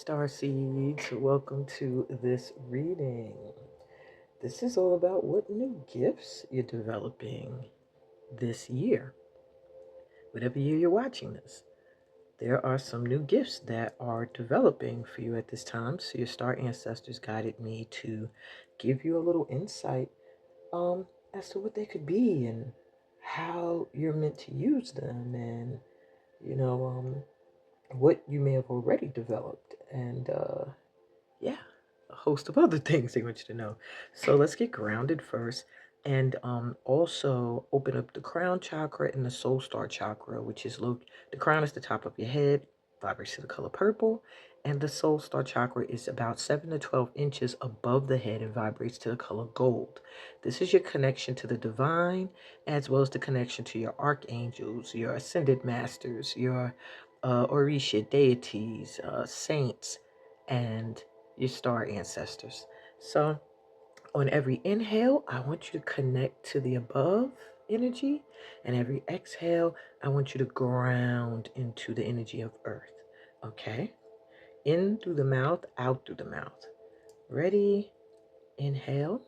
Starseeds, welcome to this reading. This is all about what new gifts you're developing this year. Whatever year you're watching this, there are some new gifts that are developing for you at this time. So your star ancestors guided me to give you a little insight as to what they could be and how you're meant to use them, and what you may have already developed, and yeah, a host of other things they want you to know. So let's get grounded first, and also open up the crown chakra and the soul star chakra, which is the crown is the top of your head, vibrates to the color purple, and the soul star chakra is about 7 to 12 inches above the head and vibrates to the color gold. This is your connection to the divine, as well as the connection to your archangels, your ascended masters, your Orisha deities, saints, and your star ancestors. So on every inhale, I want you to connect to the above energy, and every exhale, I want you to ground into the energy of earth. Okay? In through the mouth, out through the mouth. Ready? Inhale.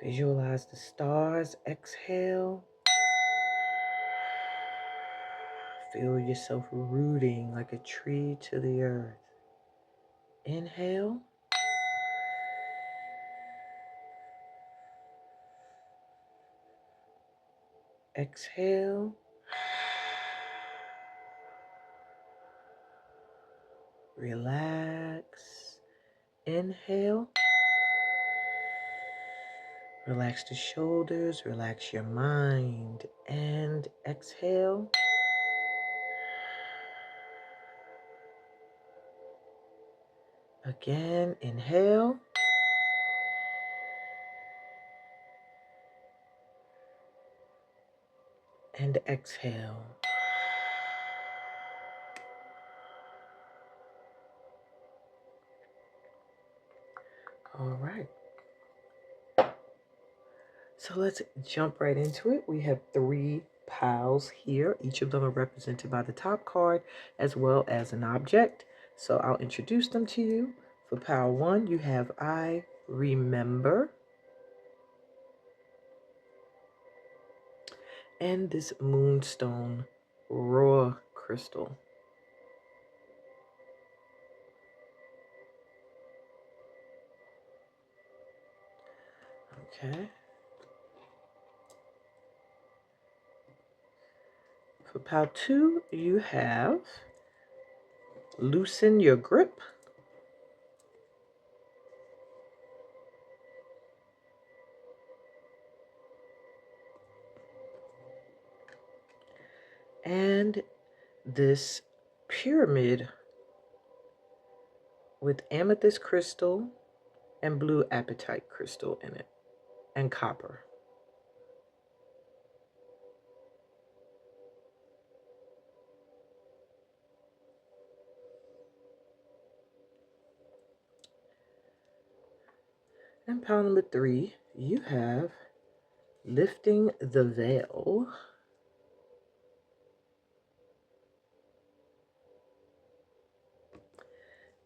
Visualize the stars. Exhale. Feel yourself rooting like a tree to the earth. Inhale. Exhale. Relax. Inhale. Relax the shoulders, relax your mind, and exhale. Again, inhale. And exhale. All right. So let's jump right into it. We have 3 piles here. Each of them are represented by the top card as well as an object. So I'll introduce them to you. For pile 1, you have I Remember. And this moonstone raw crystal. Okay. For pile 2, you have Loosen Your Grip. And this pyramid with amethyst crystal and blue apatite crystal in it, and copper. And pile number 3, you have Lifting the Veil.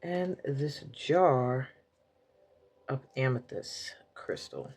And this jar of amethyst crystal.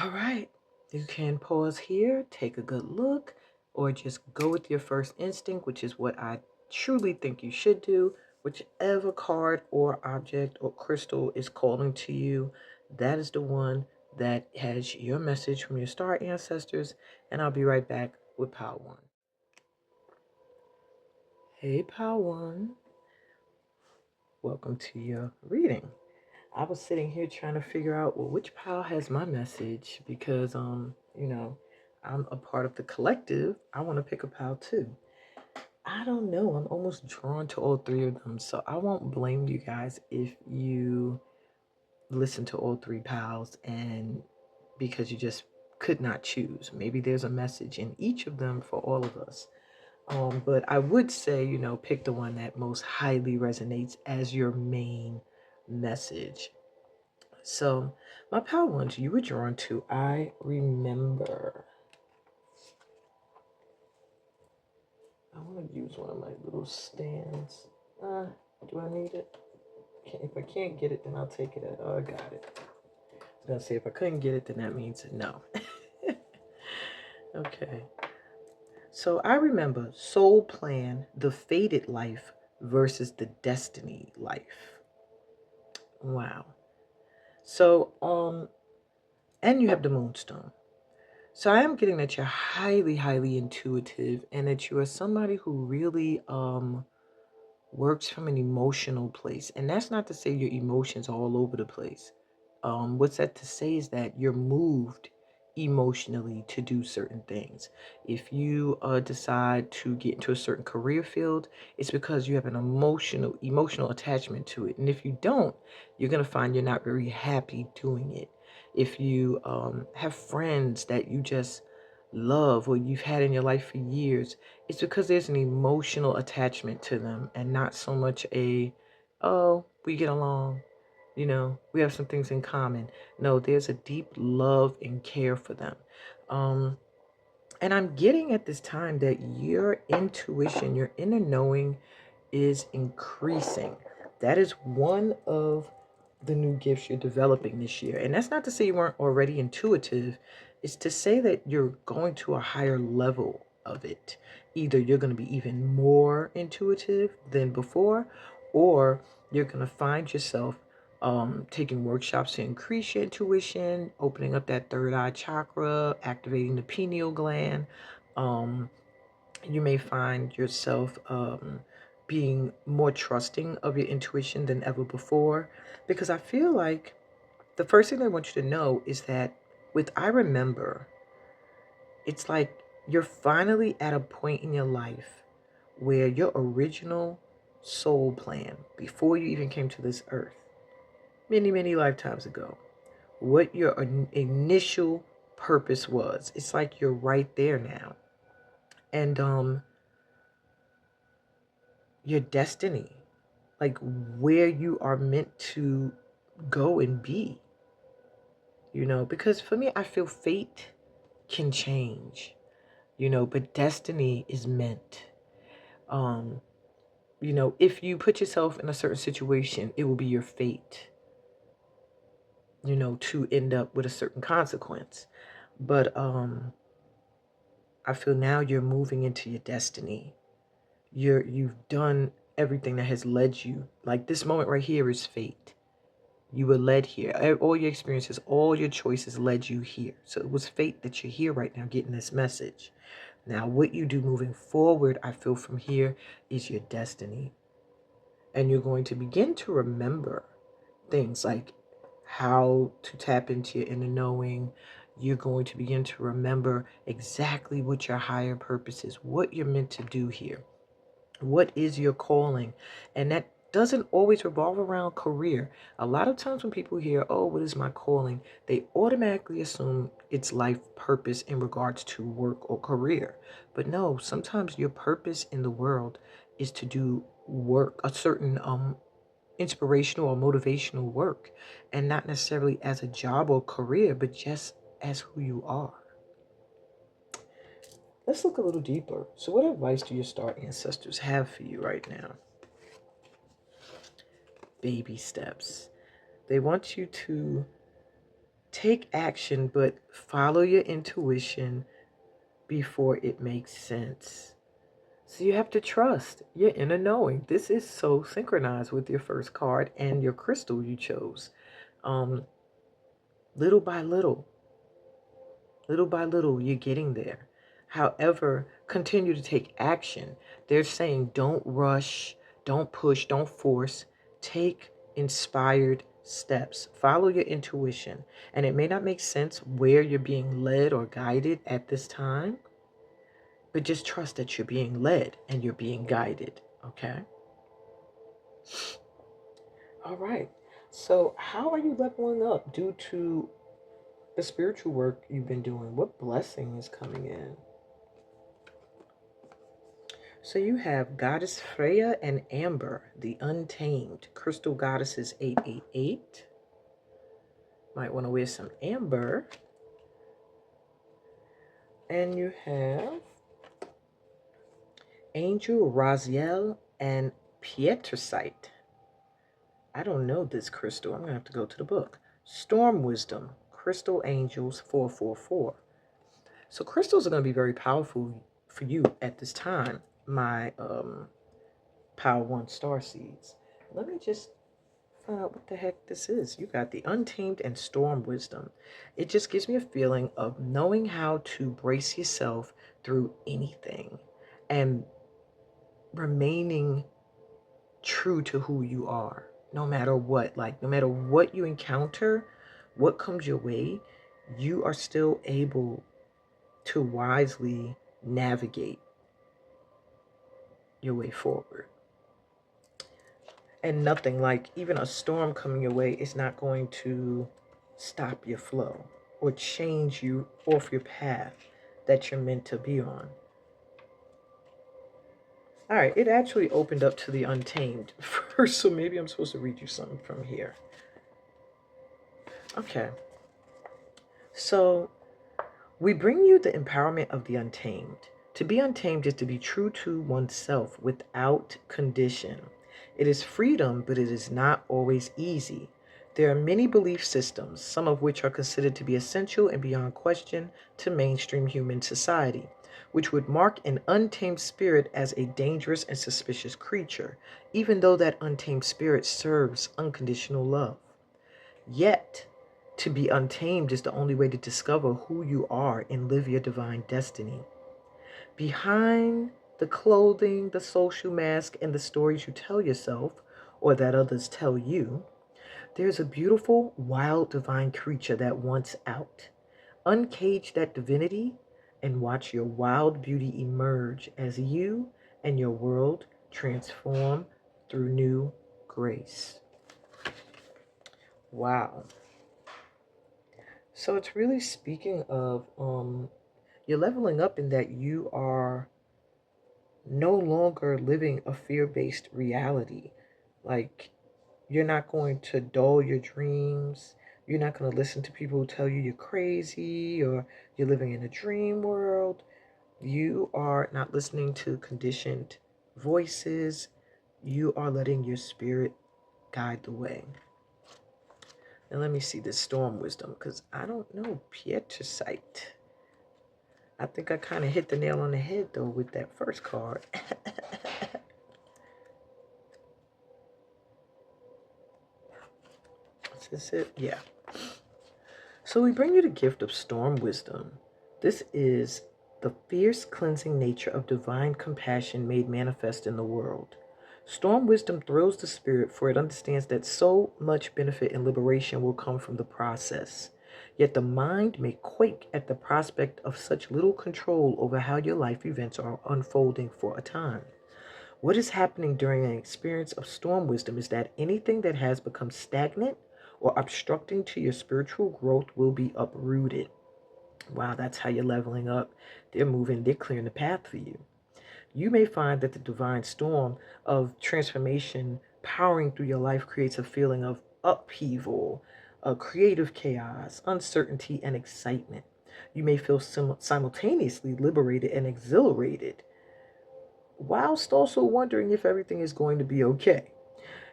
All right, you can pause here, take a good look, or just go with your first instinct, which is what I truly think you should do. Whichever card or object or crystal is calling to you, that is the one that has your message from your star ancestors. And I'll be right back with pile 1. Hey, pile 1. Welcome to your reading. I was sitting here trying to figure out, well, which pile has my message, because I'm a part of the collective. I want to pick a pile too. I don't know. I'm almost drawn to all 3 of them, so I won't blame you guys if you listen to all 3 piles and because you just could not choose. Maybe there's a message in each of them for all of us. But I would say, you know, pick the one that most highly resonates as your main message. So, my power ones you were drawn to, I remember. I want to use one of my little stands. Do I need it? If I can't get it, then I'll take it. Oh, I got it. I was gonna say if I couldn't get it, then that means no. Okay. So I remember soul plan, the fated life versus the destiny life. Wow. So and you have the moonstone. So I am getting that you're highly, highly intuitive and that you are somebody who really works from an emotional place. And that's not to say your emotions are all over the place. What's that to say is that you're moved emotionally to do certain things. If you decide to get into a certain career field, it's because you have an emotional attachment to it. And if you don't, you're gonna find you're not very happy doing it. If you have friends that you just love or you've had in your life for years, it's because there's an emotional attachment to them and not so much a, oh, we get along, you know, we have some things in common. No, there's a deep love and care for them. Um, and I'm getting at this time that your intuition, your inner knowing is increasing. That is one of the new gifts you're developing this year. And that's not to say you weren't already intuitive, it's to say that you're going to a higher level of it. Either you're going to be even more intuitive than before, or you're going to find yourself taking workshops to increase your intuition, opening up that third eye chakra, activating the pineal gland. Um, you may find yourself being more trusting of your intuition than ever before. Because I feel like the first thing I want you to know is that with I remember, it's like you're finally at a point in your life where your original soul plan, before you even came to this earth, many, many lifetimes ago, what your initial purpose was. It's like you're right there now. And your destiny, like where you are meant to go and be, you know, because for me, I feel fate can change, you know, but destiny is meant. Um, you know, if you put yourself in a certain situation, it will be your fate, you know, to end up with a certain consequence. But I feel now you're moving into your destiny. You've done everything that has led you. Like this moment right here is fate. You were led here. All your experiences, all your choices led you here. So it was fate that you're here right now getting this message. Now, what you do moving forward, I feel from here, is your destiny. And you're going to begin to remember things like how to tap into your inner knowing. You're going to begin to remember exactly what your higher purpose is, what you're meant to do here. What is your calling? And that doesn't always revolve around career. A lot of times when people hear, oh, what is my calling? They automatically assume it's life purpose in regards to work or career. But no, sometimes your purpose in the world is to do work, a certain inspirational or motivational work, and not necessarily as a job or career, but just as who you are. Let's look a little deeper. So what advice do your star ancestors have for you right now? Baby steps. They want you to take action, but follow your intuition before it makes sense. So you have to trust your inner knowing. This is so synchronized with your first card and your crystal you chose. Um, little by little, little by little, you're getting there. However, continue to take action. They're saying don't rush, don't push, don't force. Take inspired steps. Follow your intuition. And it may not make sense where you're being led or guided at this time, but just trust that you're being led and you're being guided. Okay? All right. So, how are you leveling up due to the spiritual work you've been doing? What blessing is coming in? So you have Goddess Freya and Amber, the Untamed. Crystal Goddesses 888. Might want to wear some amber. And you have Angel Raziel and Pietrasite. I don't know this crystal. I'm going to have to go to the book. Storm Wisdom, Crystal Angels 444. So crystals are going to be very powerful for you at this time, my Power One Starseeds. Let me just find out what the heck this is. You got the Untamed and Storm Wisdom. It just gives me a feeling of knowing how to brace yourself through anything and remaining true to who you are, no matter what. Like, no matter what you encounter, what comes your way, you are still able to wisely navigate your way forward. And nothing, like even a storm coming your way, is not going to stop your flow or change you off your path that you're meant to be on. All right, it actually opened up to the Untamed first, so maybe I'm supposed to read you something from here. Okay. So we bring you the empowerment of the Untamed. To be untamed is to be true to oneself without condition. It is freedom, but it is not always easy. There are many belief systems, some of which are considered to be essential and beyond question to mainstream human society, which would mark an untamed spirit as a dangerous and suspicious creature, even though that untamed spirit serves unconditional love. Yet, to be untamed is the only way to discover who you are and live your divine destiny. Behind the clothing, the social mask, and the stories you tell yourself, or that others tell you, there's a beautiful, wild, divine creature that wants out. Uncage that divinity and watch your wild beauty emerge as you and your world transform through new grace. Wow. So it's really speaking of you're leveling up in that you are no longer living a fear-based reality. Like, you're not going to dull your dreams. You're not going to listen to people who tell you you're crazy or you're living in a dream world. You are not listening to conditioned voices. You are letting your spirit guide the way. And let me see this Storm Wisdom, because I don't know Pietrasite. I think I kind of hit the nail on the head, though, with that first card. Is this it? Yeah. So we bring you the gift of Storm Wisdom. This is the fierce cleansing nature of divine compassion made manifest in the world. Storm Wisdom thrills the spirit, for it understands that so much benefit and liberation will come from the process. Yet the mind may quake at the prospect of such little control over how your life events are unfolding for a time. What is happening during an experience of Storm Wisdom is that anything that has become stagnant or obstructing to your spiritual growth will be uprooted. Wow, that's how you're leveling up. They're clearing the path for you. You may find that the divine storm of transformation powering through your life creates a feeling of upheaval, creative chaos, uncertainty, and excitement. You may feel simultaneously liberated and exhilarated, whilst also wondering if everything is going to be okay.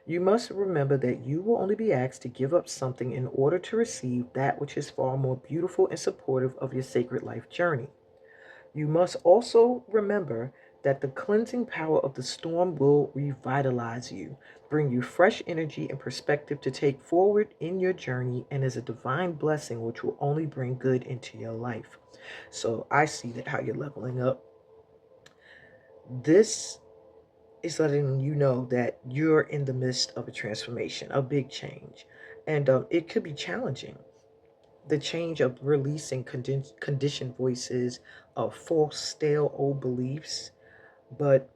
You must remember that you will only be asked to give up something in order to receive that which is far more beautiful and supportive of your sacred life journey. You must also remember that the cleansing power of the storm will revitalize you, bring you fresh energy and perspective to take forward in your journey, and is a divine blessing which will only bring good into your life. So I see that how you're leveling up. This is letting you know that you're in the midst of a transformation, a big change. And it could be challenging. The change of releasing conditioned voices of false, stale, old beliefs. But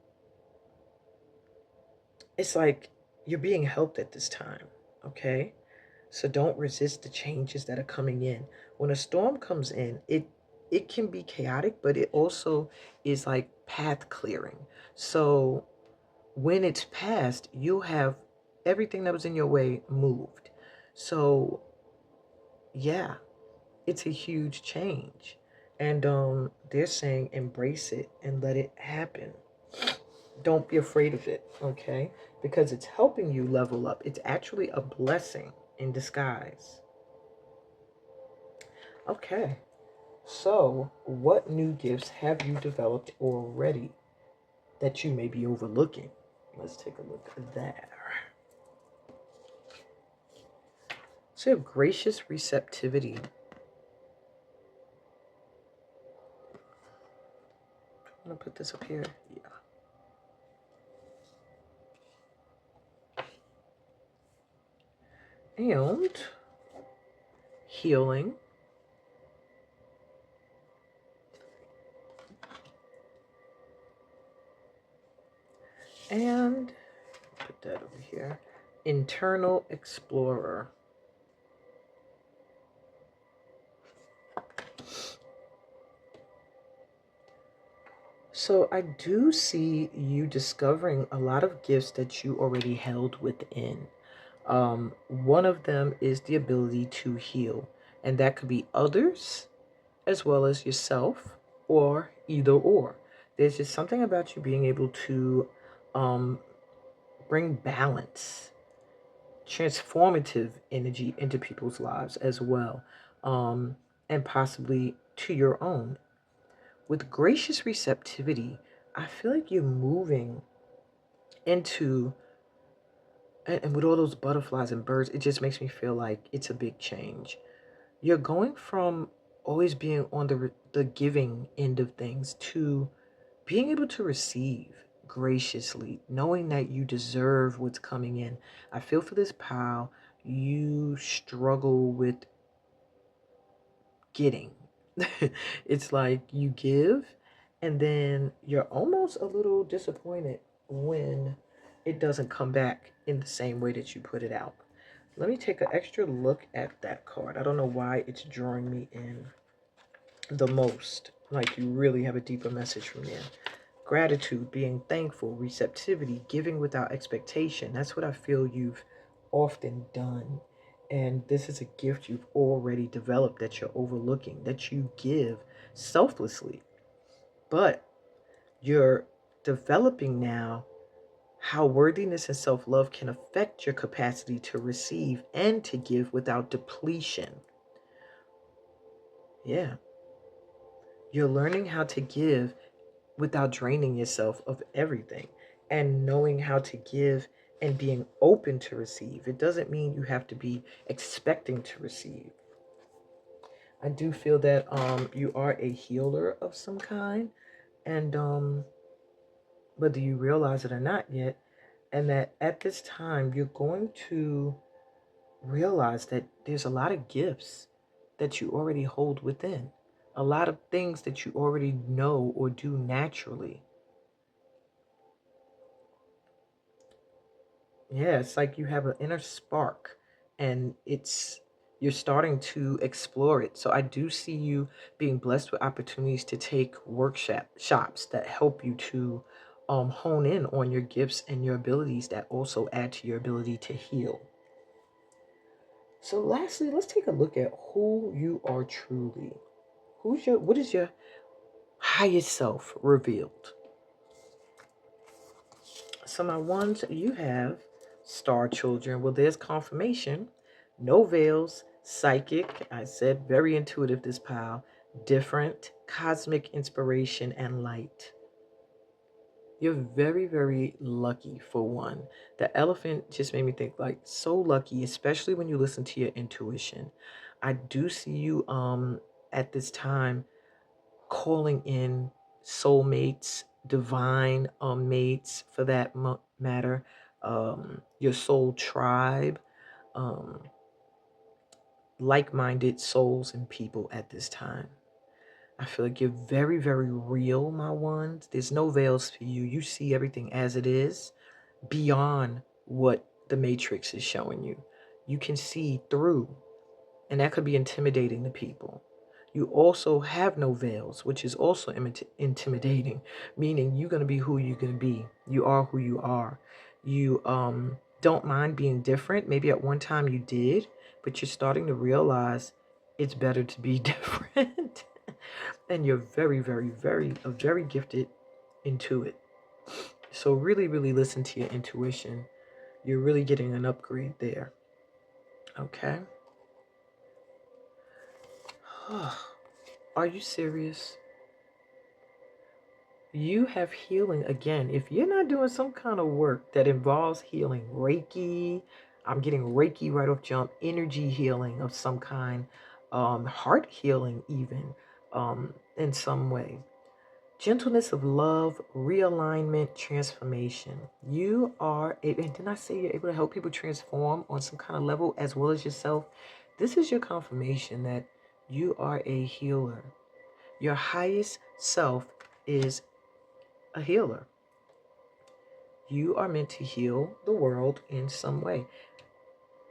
it's like you're being helped at this time, okay? So don't resist the changes that are coming in. When a storm comes in, it can be chaotic, but it also is like path clearing. So when it's passed, you'll have everything that was in your way moved. So yeah, it's a huge change. And they're saying embrace it and let it happen. Don't be afraid of it, okay? Because it's helping you level up. It's actually a blessing in disguise. Okay. So, what new gifts have you developed already that you may be overlooking? Let's take a look at that. So, you have gracious receptivity. I'm going to put this up here. Yeah. And healing. And put that over here. Internal explorer. So I do see you discovering a lot of gifts that you already held within. One of them is the ability to heal, and that could be others as well as yourself, or either or. There's just something about you being able to um, bring balance, transformative energy into people's lives as well, and possibly to your own. With gracious receptivity, I feel like you're moving into, and with all those butterflies and birds, it just makes me feel like it's a big change. You're going from always being on the giving end of things to being able to receive graciously, knowing that you deserve what's coming in. I feel for this pile, you struggle with getting. It's like you give, and then you're almost a little disappointed when it doesn't come back in the same way that you put it out. Let me take an extra look at that card. I don't know why it's drawing me in the most. Like you really have a deeper message from there. Gratitude, being thankful, receptivity, giving without expectation. That's what I feel you've often done. And this is a gift you've already developed that you're overlooking, that you give selflessly. But you're developing now how worthiness and self love can affect your capacity to receive and to give without depletion. Yeah. You're learning how to give without draining yourself of everything, and knowing how to give and being open to receive. It doesn't mean you have to be expecting to receive. I do feel that you are a healer of some kind, and whether you realize it or not yet, and that at this time you're going to realize that there's a lot of gifts that you already hold within, a lot of things that you already know or do naturally. Yeah, it's like you have an inner spark, and you're starting to explore it. So I do see you being blessed with opportunities to take shops that help you to hone in on your gifts and your abilities that also add to your ability to heal. So lastly, let's take a look at who you are truly. What is your highest self revealed? So my ones, you have star children. Well, there's confirmation. No veils, psychic. I said very intuitive, this pile. Different, cosmic inspiration, and light. You're very, very lucky for one. The elephant just made me think like so lucky, especially when you listen to your intuition. I do see you at this time calling in soulmates, divine mates for that matter, your soul tribe, um, like minded souls and people at this time. I feel like you're very, very real, my ones. There's no veils for you. You see everything as it is, beyond what the matrix is showing you. You can see through, and that could be intimidating to people. You also have no veils, which is also intimidating, meaning you're going to be who you're going to be. You are who you are. You don't mind being different. Maybe at one time you did, but you're starting to realize it's better to be different. And you're very, very, very gifted intuit. So really, really listen to your intuition. You're really getting an upgrade there. Okay. Are you serious? You have healing again. If you're not doing some kind of work that involves healing, Reiki, I'm getting Reiki right off jump, energy healing of some kind, heart healing even, in some way. Gentleness of love, realignment, transformation. You are, and didn't I say you're able to help people transform on some kind of level as well as yourself? This is your confirmation that you are a healer. Your highest self is a healer. You are meant to heal the world in some way.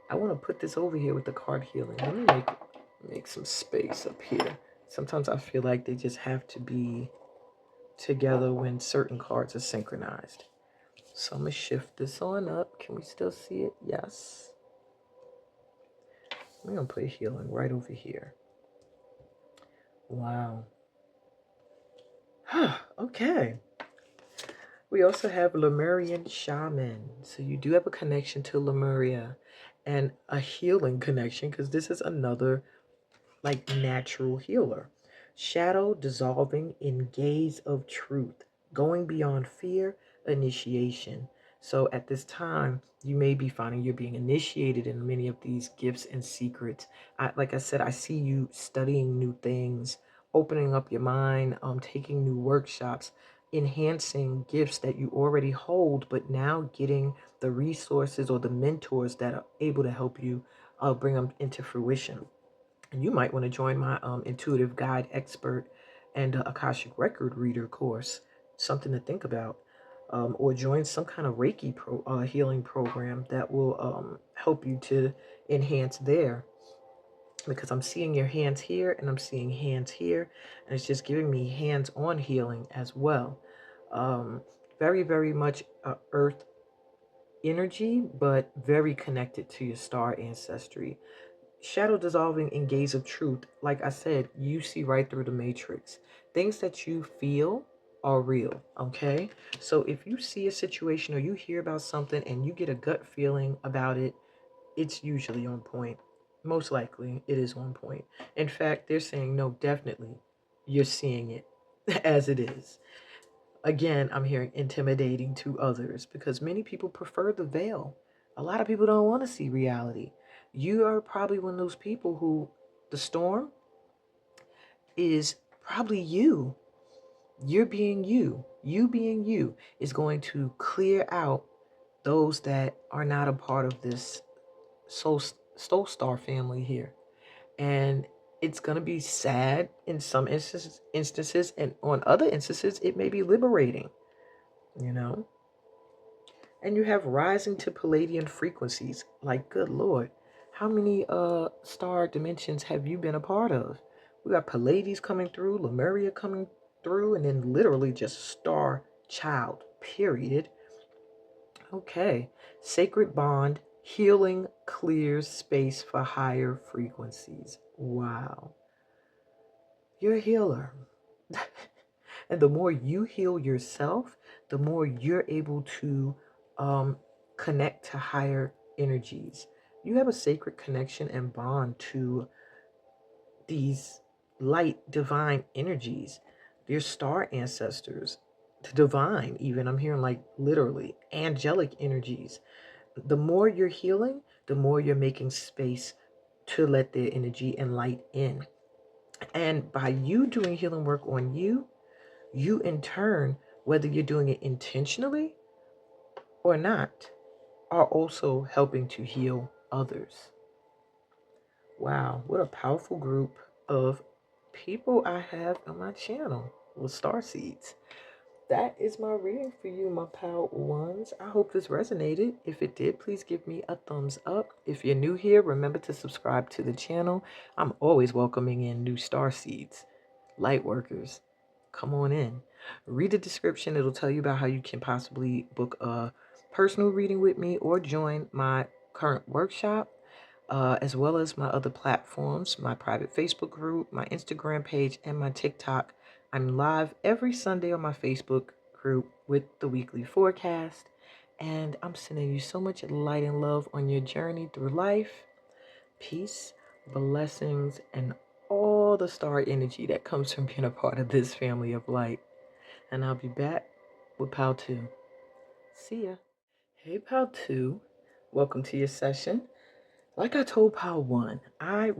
I want to put this over here with the card healing. Let me make some space up here. Sometimes I feel like they just have to be together when certain cards are synchronized. So I'm going to shift this on up. Can we still see it? Yes. I'm going to put healing right over here. Wow. Okay. We also have Lemurian Shaman. So you do have a connection to Lemuria and a healing connection because this is another like natural healer. Shadow dissolving in gaze of truth, going beyond fear, initiation. So at this time, you may be finding you're being initiated in many of these gifts and secrets. Like I said, I see you studying new things, opening up your mind, taking new workshops, enhancing gifts that you already hold, but now getting the resources or the mentors that are able to help you bring them into fruition. And you might want to join my intuitive guide expert and Akashic record reader course. Something to think about. Or join some kind of Reiki healing program that will help you to enhance there. Because I'm seeing your hands here and I'm seeing hands here. And it's just giving me hands-on healing as well. Very, very much earth energy, but very connected to your star ancestry. Shadow dissolving in gaze of truth. Like I said, you see right through the matrix. Things that you feel are real, okay? So if you see a situation or you hear about something and you get a gut feeling about it, it's usually on point. Most likely, it is on point. In fact, they're saying, no, definitely, you're seeing it as it is. Again, I'm hearing intimidating to others because many people prefer the veil. A lot of people don't want to see reality. You are probably one of those people who the storm is probably you. You're being you. You being you is going to clear out those that are not a part of this soul star family here. And it's going to be sad in some instances, and on other instances, it may be liberating, you know? And you have rising to Palladian frequencies. Like, good Lord, how many star dimensions have you been a part of? We got Pallades coming through, Lemuria coming through, and then literally just star child, period. Okay. Sacred bond, healing clears space for higher frequencies. Wow. You're a healer. And the more you heal yourself, the more you're able to connect to higher energies. You have a sacred connection and bond to these light, divine energies, your star ancestors, the divine, even. I'm hearing like literally angelic energies. The more you're healing, the more you're making space to let their energy and light in. And by you doing healing work on you, you in turn, whether you're doing it intentionally or not, are also helping to heal others. Wow, what a powerful group of people I have on my channel with Starseeds. that is my reading for you, my pal ones. I hope this resonated. If it did, please give me a thumbs up. If you're new here, remember to subscribe to the channel. I'm always welcoming in new Starseeds, Lightworkers. Come on in. Read the description. It'll tell you about how you can possibly book a personal reading with me or join my current workshop, as well as my other platforms, my private Facebook group, my Instagram page, and my TikTok. I'm live every Sunday on my Facebook group with the weekly forecast. And I'm sending you so much light and love on your journey through life. Peace, blessings, and all the star energy that comes from being a part of this family of light. And I'll be back with Pal 2. See ya. Hey, Pal 2. Welcome to your session. Like I told Pal 1, I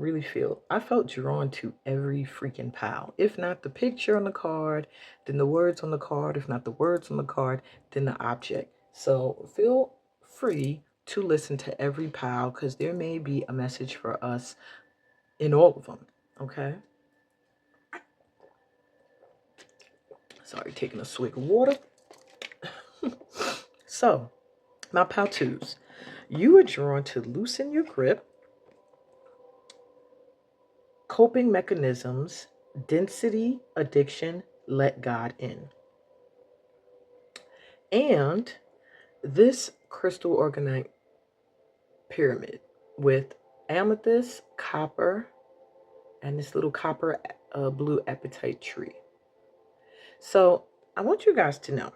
felt drawn to every freaking Pal. If not the picture on the card, then the words on the card. If not the words on the card, then the object. So feel free to listen to every Pal because there may be a message for us in all of them. Okay? Sorry, taking a swig of water. So, my Pal 2s, you are drawn to loosen your grip, coping mechanisms, density, addiction, let God in. And this crystal organite pyramid with amethyst, copper, and this little copper blue apatite tree. So I want you guys to know,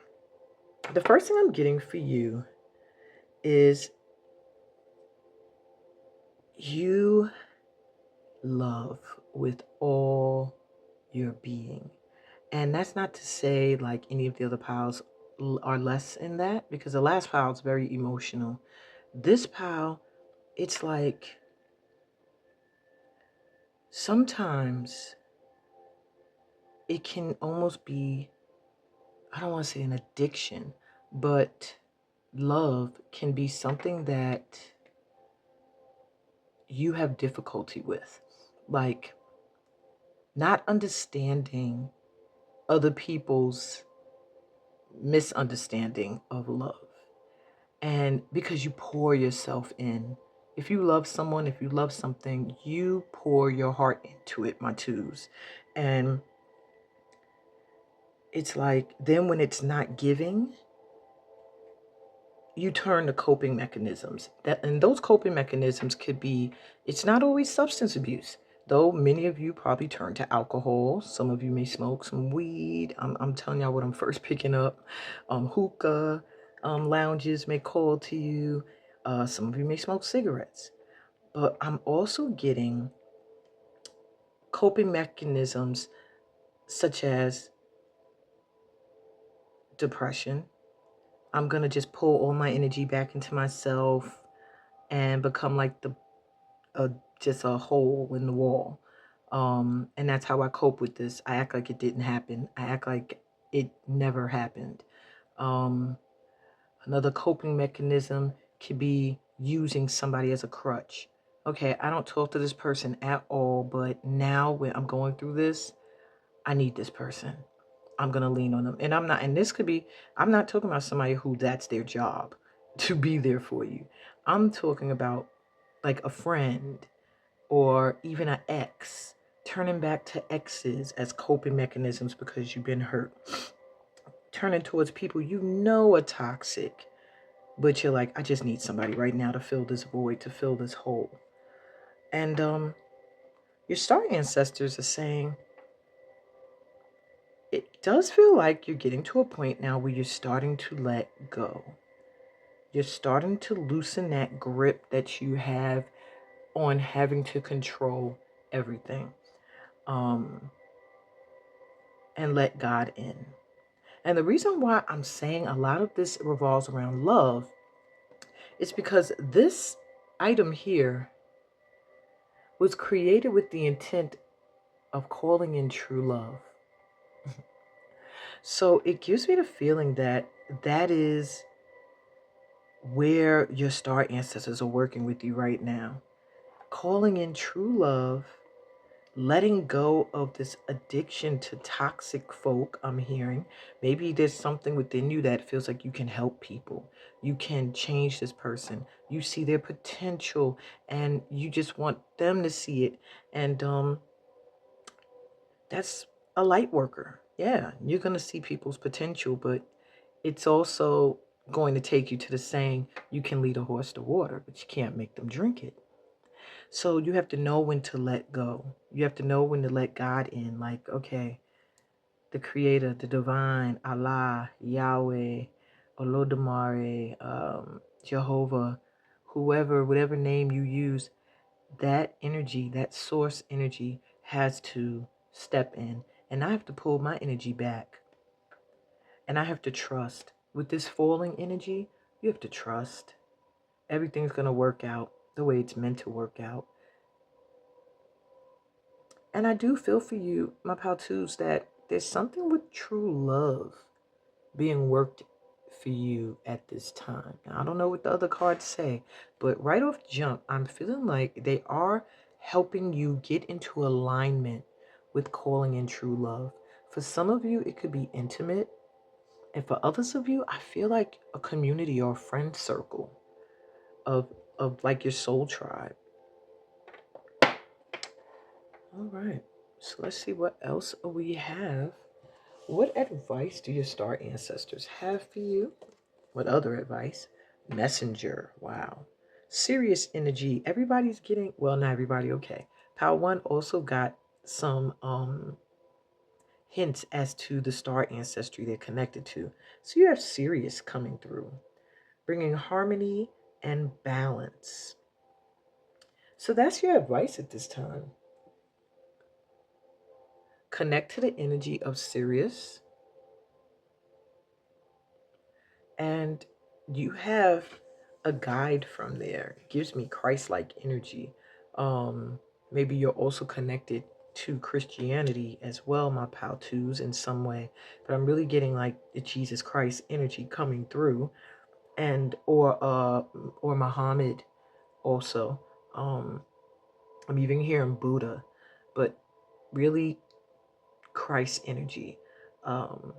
the first thing I'm getting for you is you love with all your being. And that's not to say like any of the other piles are less in that, because the last pile is very emotional. This pile, it's like sometimes it can almost be, I don't want to say an addiction, but love can be something that you have difficulty with. Like not understanding other people's misunderstanding of love. And because you pour yourself in. If you love someone, if you love something, you pour your heart into it, my twos. And it's like, then when it's not giving, you turn to coping mechanisms. And those coping mechanisms could be, it's not always substance abuse. Though many of you probably turn to alcohol. Some of you may smoke some weed. I'm telling y'all what I'm first picking up. Hookah lounges may call to you. Some of you may smoke cigarettes. But I'm also getting coping mechanisms such as depression. I'm going to just pull all my energy back into myself and become like just a hole in the wall. And that's how I cope with this. I act like it didn't happen. I act like it never happened. Another coping mechanism could be using somebody as a crutch. Okay, I don't talk to this person at all, but now when I'm going through this, I need this person. I'm going to lean on them. And this could be, I'm not talking about somebody who that's their job to be there for you. I'm talking about like a friend or even an ex, turning back to exes as coping mechanisms because you've been hurt. Turning towards people you know are toxic, but you're like, I just need somebody right now to fill this void, to fill this hole. And your star ancestors are saying, it does feel like you're getting to a point now where you're starting to let go. You're starting to loosen that grip that you have on having to control everything. And let God in. And the reason why I'm saying a lot of this revolves around love is because this item here was created with the intent of calling in true love. So it gives me the feeling that that is where your star ancestors are working with you right now. Calling in true love letting go of this addiction to toxic folk. I'm hearing maybe there's something within you that feels like you can help people, you can change this person, you see their potential, and you just want them to see it. And that's a light worker. Yeah, you're going to see people's potential, but it's also going to take you to the saying, you can lead a horse to water, but you can't make them drink it. So you have to know when to let go. You have to know when to let God in. Like, okay, the creator, the divine, Allah, Yahweh, Olodumare, Jehovah, whoever, whatever name you use, that energy, that source energy has to step in. And I have to pull my energy back. And I have to trust. With this falling energy, you have to trust. Everything's going to work out the way it's meant to work out. And I do feel for you, my pal twos, that there's something with true love being worked for you at this time. Now, I don't know what the other cards say, but right off jump, I'm feeling like they are helping you get into alignment with calling in true love. For some of you, it could be intimate. And for others of you, I feel like a community or a friend circle of, of like your soul tribe. All right. So let's see what else we have. What advice do your star ancestors have for you? What other advice? Messenger. Wow. Serious energy. Everybody's getting, well, not everybody, okay. Power One also got some hints as to the star ancestry they're connected to. So you have Sirius coming through, bringing harmony and balance. So that's your advice at this time. Connect to the energy of Sirius, and you have a guide from there. It gives me Christ-like energy. Maybe you're also connected to Christianity as well, my pal twos, in some way. But I'm really getting like the Jesus Christ energy coming through, and or Muhammad also. I'm even hearing Buddha, but really Christ energy. Um,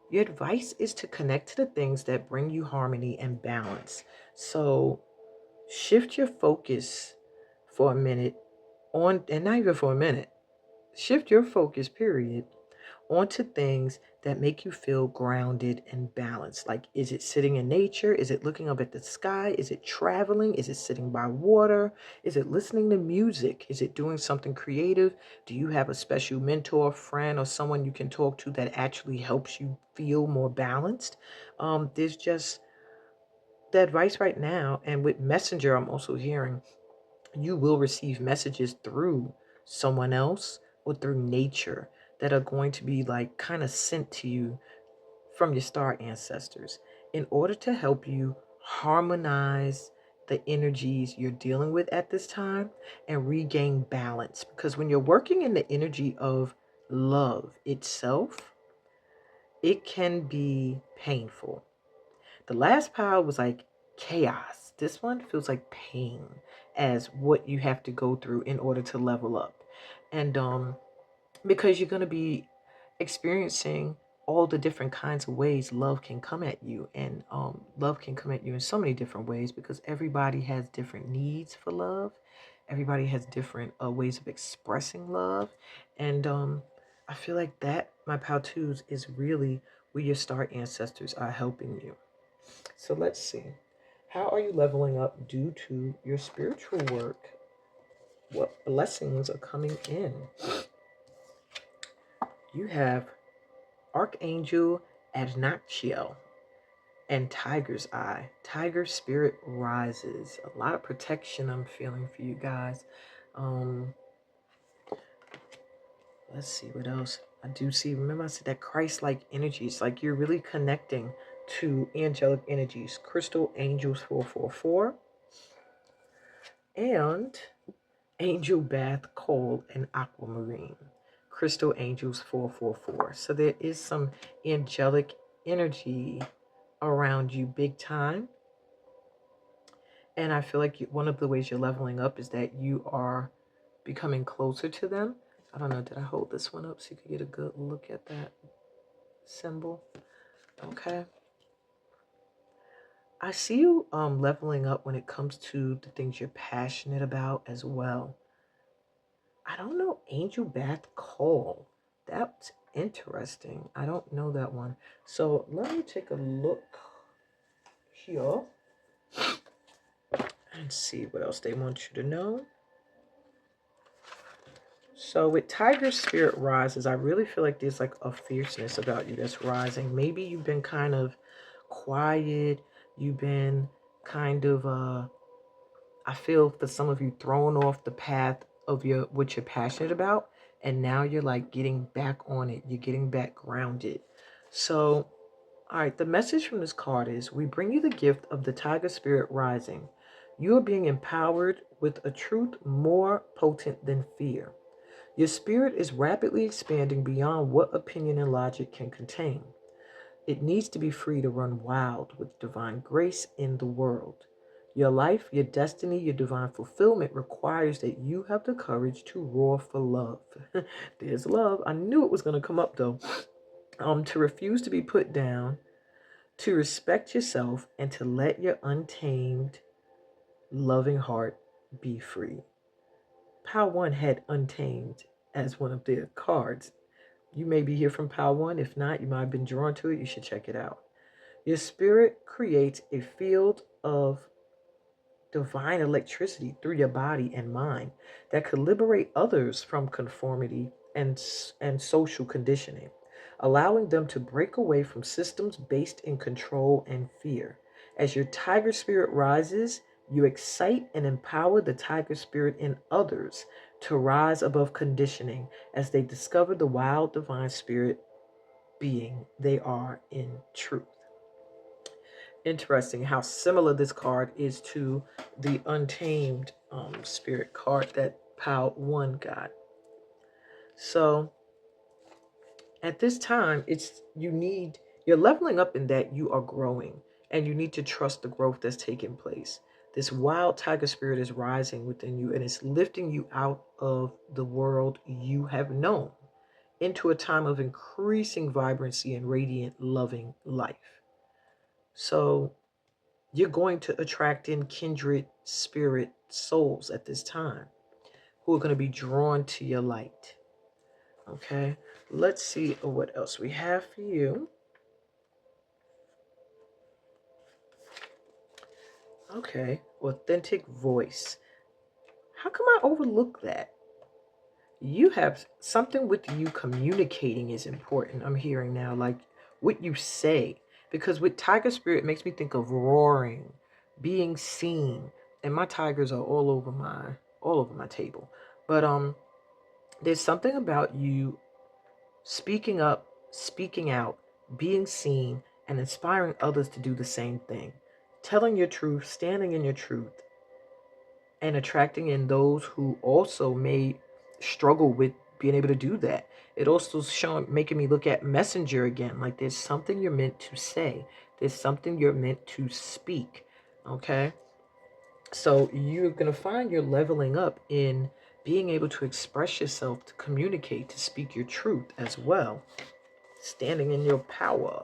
Your advice is to connect to the things that bring you harmony and balance. So shift your focus for a minute on, and not even for a minute, shift your focus, period, onto things that make you feel grounded and balanced. Like, is it sitting in nature? Is it looking up at the sky? Is it traveling? Is it sitting by water? Is it listening to music? Is it doing something creative? Do you have a special mentor, friend, or someone you can talk to that actually helps you feel more balanced? There's just the advice right now. And with Messenger, I'm also hearing you will receive messages through someone else or through nature that are going to be like kind of sent to you from your star ancestors in order to help you harmonize the energies you're dealing with at this time and regain balance. Because when you're working in the energy of love itself, it can be painful. The last pile was like chaos. This one feels like pain as what you have to go through in order to level up. And because you're going to be experiencing all the different kinds of ways love can come at you. And love can come at you in so many different ways because everybody has different needs for love. Everybody has different ways of expressing love. And I feel like that, my pal twos, is really where your star ancestors are helping you. So let's see. How are you leveling up due to your spiritual work? What blessings are coming in? You have Archangel Adnachiel and Tiger's Eye. Tiger Spirit Rises. A lot of protection I'm feeling for you guys. Let's see what else. I do see, remember I said that Christ-like energy. It's like you're really connecting to angelic energies. Crystal Angels 444 and Angel Bath Coal and Aquamarine. Crystal Angels 444. So there is some angelic energy around you big time. And I feel like one of the ways you're leveling up is that you are becoming closer to them. I don't know, did I hold this one up so you could get a good look at that symbol? Okay. I see you leveling up when it comes to the things you're passionate about as well. I don't know, Angel Bath Call. That's interesting. I don't know that one. So let me take a look here and see what else they want you to know. So with Tiger Spirit rises, I really feel like there's like a fierceness about you that's rising. Maybe you've been kind of quiet. You've been kind of, I feel for some of you thrown off the path of what you're passionate about. And now you're like getting back on it. You're getting back grounded. So, all right, the message from this card is we bring you the gift of the Tiger Spirit rising. You are being empowered with a truth more potent than fear. Your spirit is rapidly expanding beyond what opinion and logic can contain. It needs to be free to run wild with divine grace in the world. Your life, your destiny, your divine fulfillment requires that you have the courage to roar for love. There's love. I knew it was going to come up though. To refuse to be put down, to respect yourself, and to let your untamed, loving heart be free. Pile 1 had Untamed as one of their cards. You may be here from Pile 1. If not, you might have been drawn to it. You should check it out. Your spirit creates a field of divine electricity through your body and mind that could liberate others from conformity and social conditioning, allowing them to break away from systems based in control and fear. As your tiger spirit rises, you excite and empower the tiger spirit in others to rise above conditioning as they discover the wild divine spirit being they are in truth. Interesting how similar this card is to the Untamed Spirit card that Pal 1 got. So at this time, you're leveling up in that you are growing and you need to trust the growth that's taking place. This wild tiger spirit is rising within you and it's lifting you out of the world you have known into a time of increasing vibrancy and radiant, loving life. So you're going to attract in kindred spirit souls at this time who are going to be drawn to your light. Okay, let's see what else we have for you. Okay, authentic voice. How come I overlook that? You have something with you communicating is important. I'm hearing now, like what you say, because with tiger spirit, it makes me think of roaring, being seen, and my tigers are all over my table. But there's something about you speaking up, speaking out, being seen, and inspiring others to do the same thing, telling your truth, standing in your truth, and attracting in those who also may struggle with being able to do that. It also making me look at messenger again. Like there's something you're meant to say. There's something you're meant to speak. Okay. So you're going to find you're leveling up in being able to express yourself, to communicate, to speak your truth as well. Standing in your power.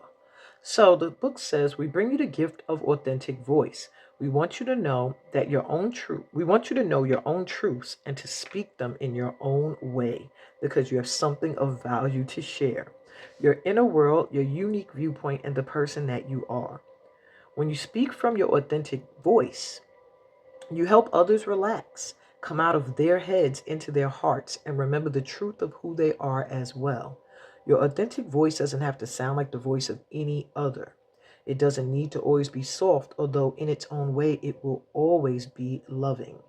So the book says, we bring you the gift of authentic voice. We want you to know that your own truth. We want you to know your own truths and to speak them in your own way because you have something of value to share. Your inner world, your unique viewpoint, and the person that you are. When you speak from your authentic voice, you help others relax, come out of their heads into their hearts, and remember the truth of who they are as well. Your authentic voice doesn't have to sound like the voice of any other. It doesn't need to always be soft, although in its own way it will always be loving.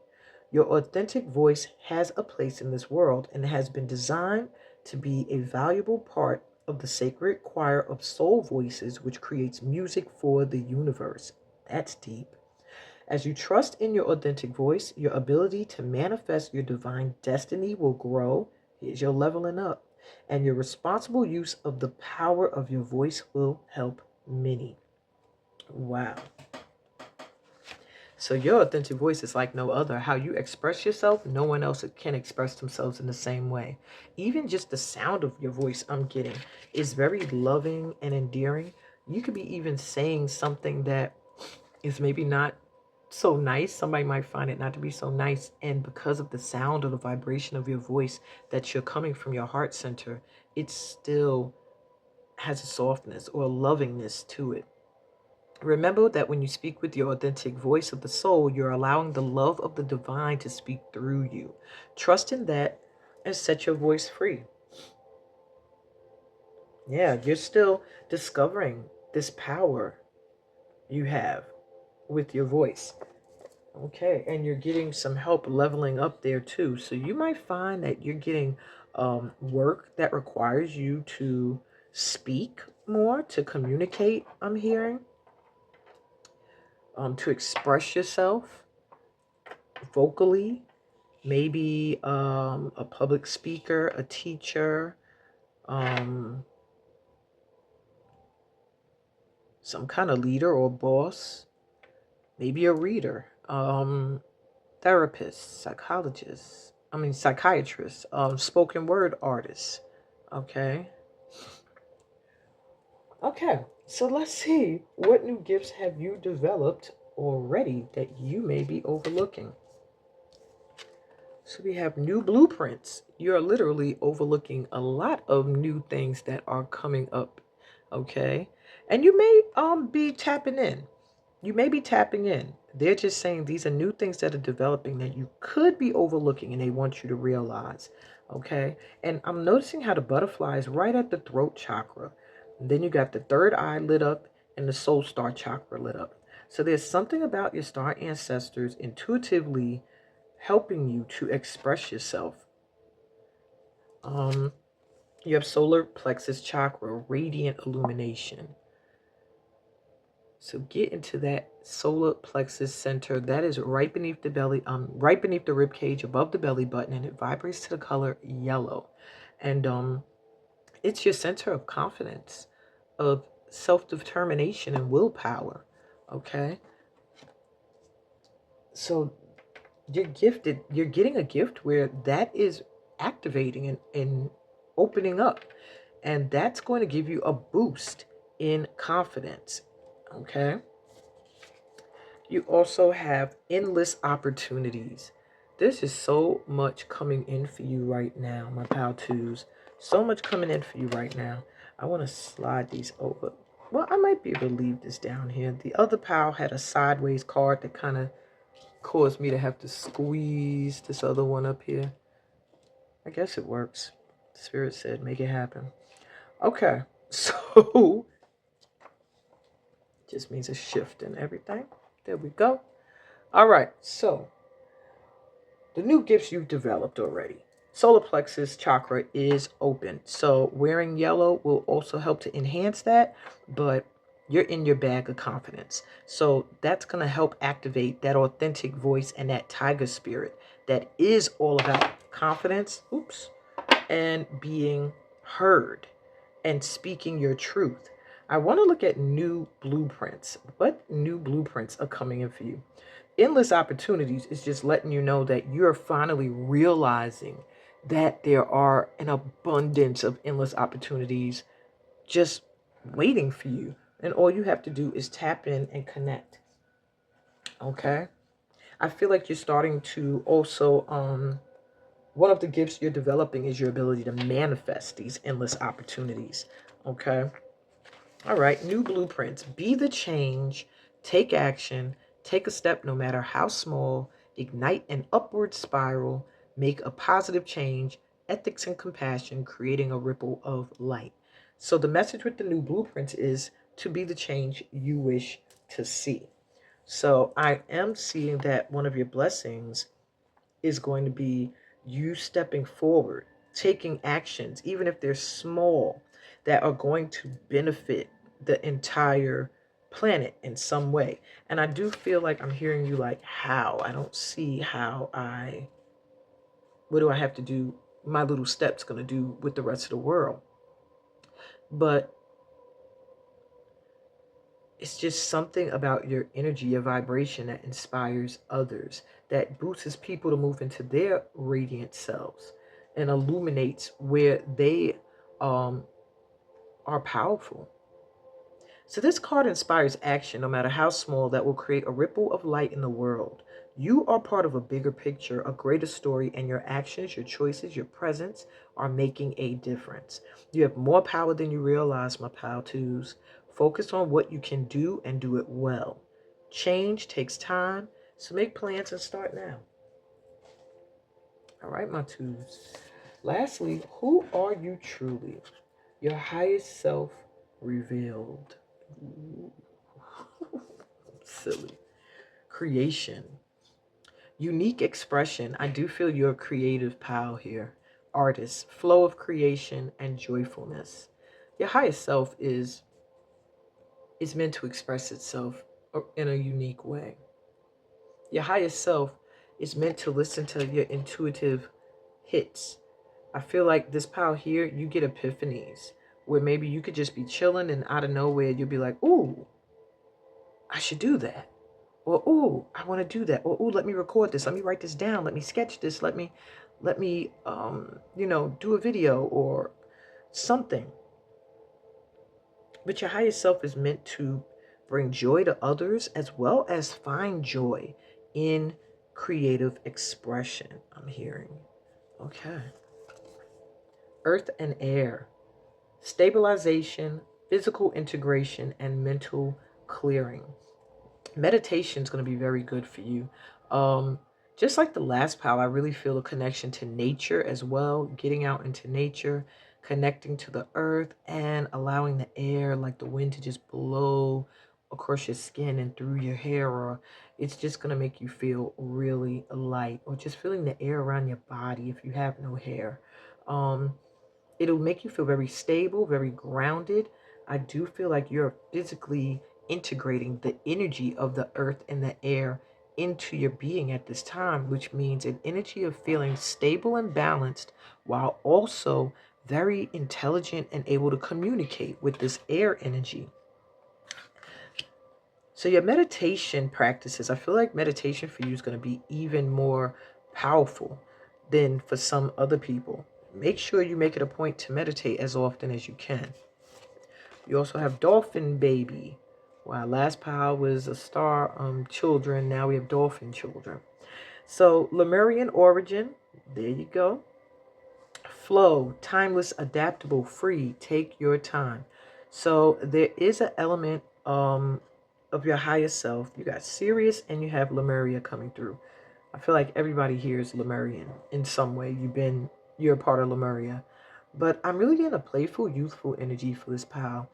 Your authentic voice has a place in this world and has been designed to be a valuable part of the sacred choir of soul voices which creates music for the universe. That's deep. As you trust in your authentic voice, your ability to manifest your divine destiny will grow. Here's your leveling up. And your responsible use of the power of your voice will help many. Wow. So your authentic voice is like no other. How you express yourself, no one else can express themselves in the same way. Even just the sound of your voice, I'm getting, is very loving and endearing. You could be even saying something that is maybe not so nice. Somebody might find it not to be so nice. And because of the sound or the vibration of your voice that you're coming from your heart center, it still has a softness or a lovingness to it. Remember that when you speak with your authentic voice of the soul, you're allowing the love of the divine to speak through you. Trust in that and set your voice free. Yeah, you're still discovering this power you have with your voice. Okay, and you're getting some help leveling up there too. So you might find that you're getting work that requires you to speak more, to communicate, I'm hearing, to express yourself vocally, maybe a public speaker, a teacher, um, some kind of leader or boss, maybe a reader, therapist, psychologist, psychiatrist, spoken word artist. Okay. Okay. So let's see, what new gifts have you developed already that you may be overlooking? So we have new blueprints. You're literally overlooking a lot of new things that are coming up. Okay. And you may be tapping in. You may be tapping in. They're just saying these are new things that are developing that you could be overlooking and they want you to realize. Okay. And I'm noticing how the butterfly is right at the throat chakra. And then you got the third eye lit up and the soul star chakra lit up. So there's something about your star ancestors intuitively helping you to express yourself. Um, you have solar plexus chakra, radiant illumination. So get into that solar plexus center. That is right beneath the belly, right beneath the rib cage, above the belly button, and it vibrates to the color yellow. And it's your center of confidence, of self-determination and willpower. Okay. So you're gifted, you're getting a gift where that is activating and opening up. And that's going to give you a boost in confidence. Okay. You also have endless opportunities. There's just so much coming in for you right now, my pal twos. So much coming in for you right now. I want to slide these over. Well, I might be able to leave this down here. The other pal had a sideways card that kind of caused me to have to squeeze this other one up here. I guess it works. Spirit said, make it happen. Okay, so just means a shift in everything. There we go. All right, so the new gifts you've developed already. Solar plexus chakra is open. So wearing yellow will also help to enhance that, but you're in your bag of confidence. So that's going to help activate that authentic voice and that tiger spirit that is all about confidence, and being heard and speaking your truth. I want to look at new blueprints. What new blueprints are coming in for you? Endless opportunities is just letting you know that you're finally realizing that there are an abundance of endless opportunities just waiting for you. And all you have to do is tap in and connect. Okay? I feel like you're starting to also, one of the gifts you're developing is your ability to manifest these endless opportunities. Okay? All right, new blueprints. Be the change, take action, take a step no matter how small, ignite an upward spiral, make a positive change, ethics and compassion, creating a ripple of light. So the message with the new blueprints is to be the change you wish to see. So I am seeing that one of your blessings is going to be you stepping forward, taking actions, even if they're small, that are going to benefit the entire planet in some way. And I do feel like I'm hearing you like, how? I don't see how what do I have to do? My little steps going to do with the rest of the world. But It's just something about your energy, your vibration that inspires others, that boosts people to move into their radiant selves and illuminates where they um, are powerful. So this card inspires action, no matter how small, that will create a ripple of light in the world. You are part of a bigger picture, a greater story, and your actions, your choices, your presence are making a difference. You have more power than you realize, my pal twos. Focus on what you can do and do it well. Change takes time, so make plans and start now. All right, my twos. Lastly, who are you truly? Your highest self revealed. Ooh. Silly. Creation. Unique expression. I do feel you're a creative pal here. Artist. Flow of creation and joyfulness. Your highest self is meant to express itself in a unique way. Your highest self is meant to listen to your intuitive hits. I feel like this pal here, you get epiphanies where maybe you could just be chilling and out of nowhere you'll be like, ooh, I should do that. Or, ooh, I want to do that. Or, ooh, let me record this. Let me write this down. Let me sketch this. Let me do a video or something. But your higher self is meant to bring joy to others as well as find joy in creative expression, I'm hearing. Okay. Earth and air. Stabilization, physical integration, and mental clearing. Meditation is going to be very good for you. Um, just like the last pal, I really feel a connection to nature as well. Getting out into nature, connecting to the earth, and allowing the air, like the wind, to just blow across your skin and through your hair, or it's just going to make you feel really light, or just feeling the air around your body if you have no hair. Um, It'll make you feel very stable, very grounded. I do feel like you're physically integrating the energy of the earth and the air into your being at this time, which means an energy of feeling stable and balanced while also very intelligent and able to communicate with this air energy. So your meditation practices, I feel like meditation for you is going to be even more powerful than for some other people. Make sure you make it a point to meditate as often as you can. You also have Dolphin Baby. Wow, last pile was a star children. Now we have dolphin children. So Lemurian origin, there you go. Flow, timeless, adaptable, free, take your time. So there is an element of your higher self. You got Sirius and you have Lemuria coming through. I feel like everybody here is Lemurian in some way. You're a part of Lemuria. But I'm really getting a playful, youthful energy for this pal.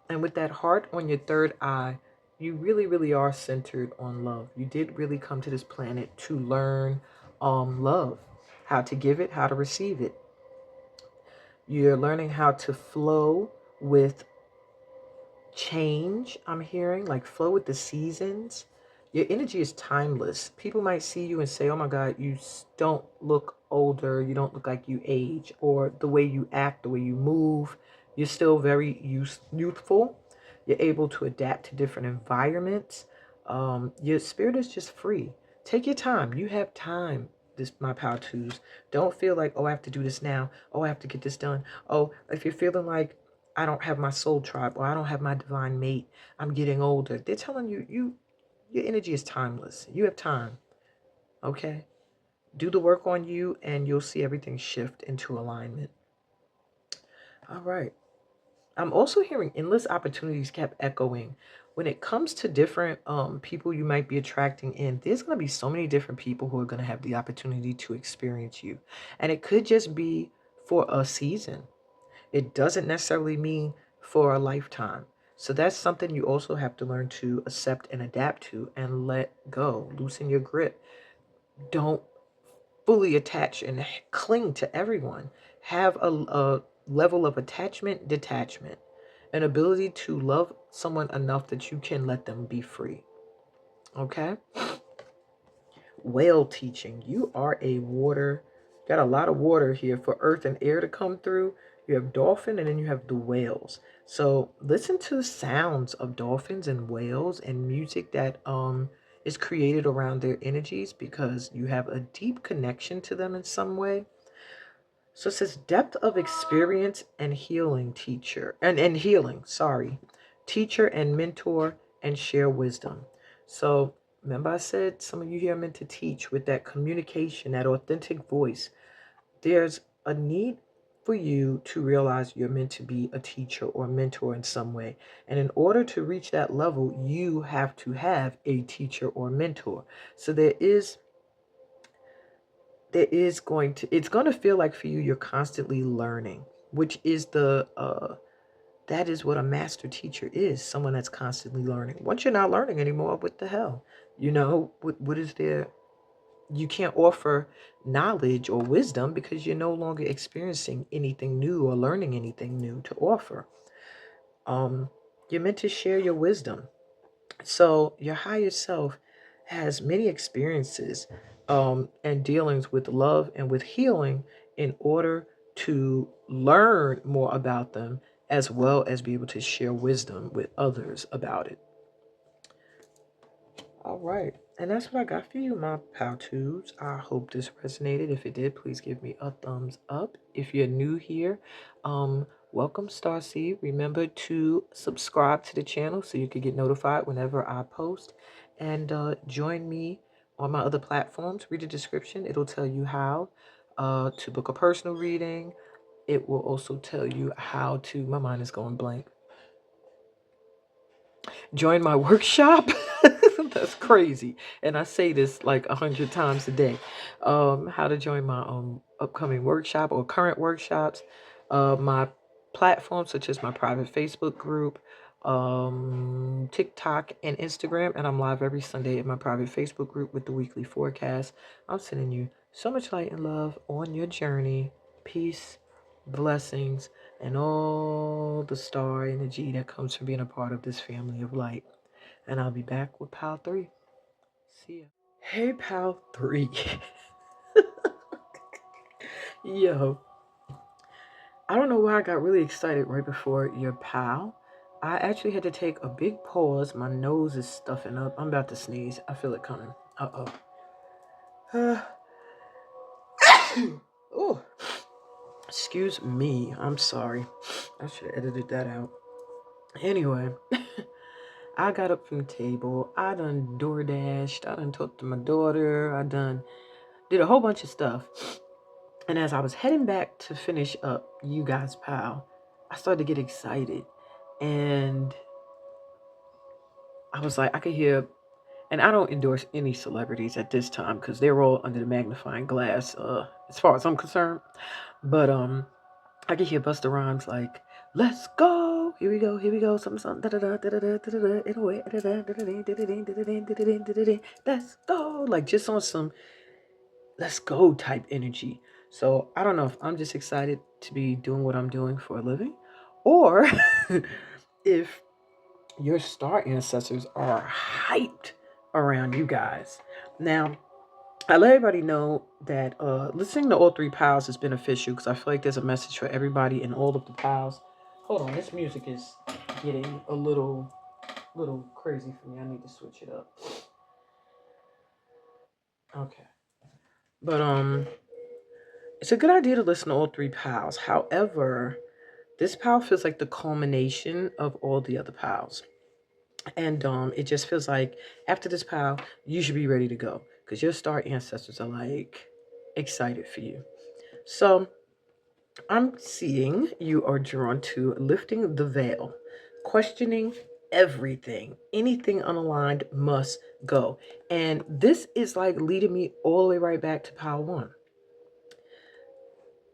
And with that heart on your third eye, you really, really are centered on love. You did really come to this planet to learn love, how to give it, how to receive it. You're learning how to flow with change, I'm hearing, like flow with the seasons. Your energy is timeless. People might see you and say, oh my God, don't look older. You don't look like you age. Or the way you act, the way you move, you're still very youthful. You're able to adapt to different environments. Your spirit is just free. Take your time. You have time. This my power twos. Don't feel like, oh, I have to do this now. Oh, I have to get this done. Oh, if you're feeling like I don't have my soul tribe or I don't have my divine mate, I'm getting older. They're telling you, your energy is timeless. You have time. Okay? Do the work on you and you'll see everything shift into alignment. All right. I'm also hearing endless opportunities kept echoing. When it comes to different people you might be attracting in, there's going to be so many different people who are going to have the opportunity to experience you. And it could just be for a season. It doesn't necessarily mean for a lifetime. So that's something you also have to learn to accept and adapt to and let go. Loosen your grip. Don't fully attach and cling to everyone. Have a level of attachment, detachment, an ability to love someone enough that you can let them be free. Okay? Whale teaching. You are a water, got a lot of water here for earth and air to come through. You have dolphin, and then you have the whales. So listen to the sounds of dolphins and whales and music that is created around their energies, because you have a deep connection to them in some way. So it says depth of experience and healing teacher and healing, sorry. Teacher and mentor and share wisdom. So remember I said some of you here are meant to teach with that communication, that authentic voice. There's a need for you to realize you're meant to be a teacher or mentor in some way. And in order to reach that level, you have to have a teacher or mentor. So there is going to, it's going to feel like for you you're constantly learning, which is that is what a master teacher is, someone that's constantly learning. Once you're not learning anymore, what the hell, what is there? You can't offer knowledge or wisdom because you're no longer experiencing anything new or learning anything new to offer. You're meant to share your wisdom. So your higher self has many experiences and dealings with love and with healing in order to learn more about them, as well as be able to share wisdom with others about it. All right. And that's what I got for you, my pal twos. I hope this resonated. If it did, please give me a thumbs up. If you're new here, welcome, Starseed. Remember to subscribe to the channel so you can get notified whenever I post. And join me on my other platforms. Read the description. It'll tell you how to book a personal reading. It will also tell you how to, my mind is going blank, join my workshop. That's crazy. And I say this like 100 times a day. How to join my upcoming workshop or current workshops. My platforms such as my private Facebook group, TikTok and Instagram. And I'm live every Sunday in my private Facebook group with the weekly forecast. I'm sending you so much light and love on your journey. Peace, blessings, and all the star energy that comes from being a part of this family of light. And I'll be back with Pal 3. See ya. Hey, Pal 3. Yo, I don't know why I got really excited right before your pal. I actually had to take a big pause. My nose is stuffing up. I'm about to sneeze. I feel it coming. Uh-oh. Oh, excuse me. I'm sorry. I should have edited that out. Anyway, I got up from the table. I done door dashed. I done talked to my daughter. I done did a whole bunch of stuff. And as I was heading back to finish up You Guys Pal, I started to get excited. And I was like, I could hear, and I don't endorse any celebrities at this time because they're all under the magnifying glass, as far as I'm concerned. But I could hear Busta Rhymes like, "Let's go, here we go, something, something, da da da da da da da da, in a way, da da da da da da da da da, let's go," like just on some let's go type energy. So I don't know if I'm just excited to be doing what I'm doing for a living, or if your star ancestors are hyped around you guys. Now, I let everybody know that listening to all three pals is beneficial because I feel like there's a message for everybody in all of the pals. Hold on, this music is getting a little crazy for me. I need to switch it up. Okay. But it's a good idea to listen to all three pals. However, this pal feels like the culmination of all the other pals. And it just feels like after this pal, you should be ready to go because your star ancestors are like excited for you. So I'm seeing you are drawn to lifting the veil, questioning everything. Anything unaligned must go. And this is like leading me all the way right back to pile one.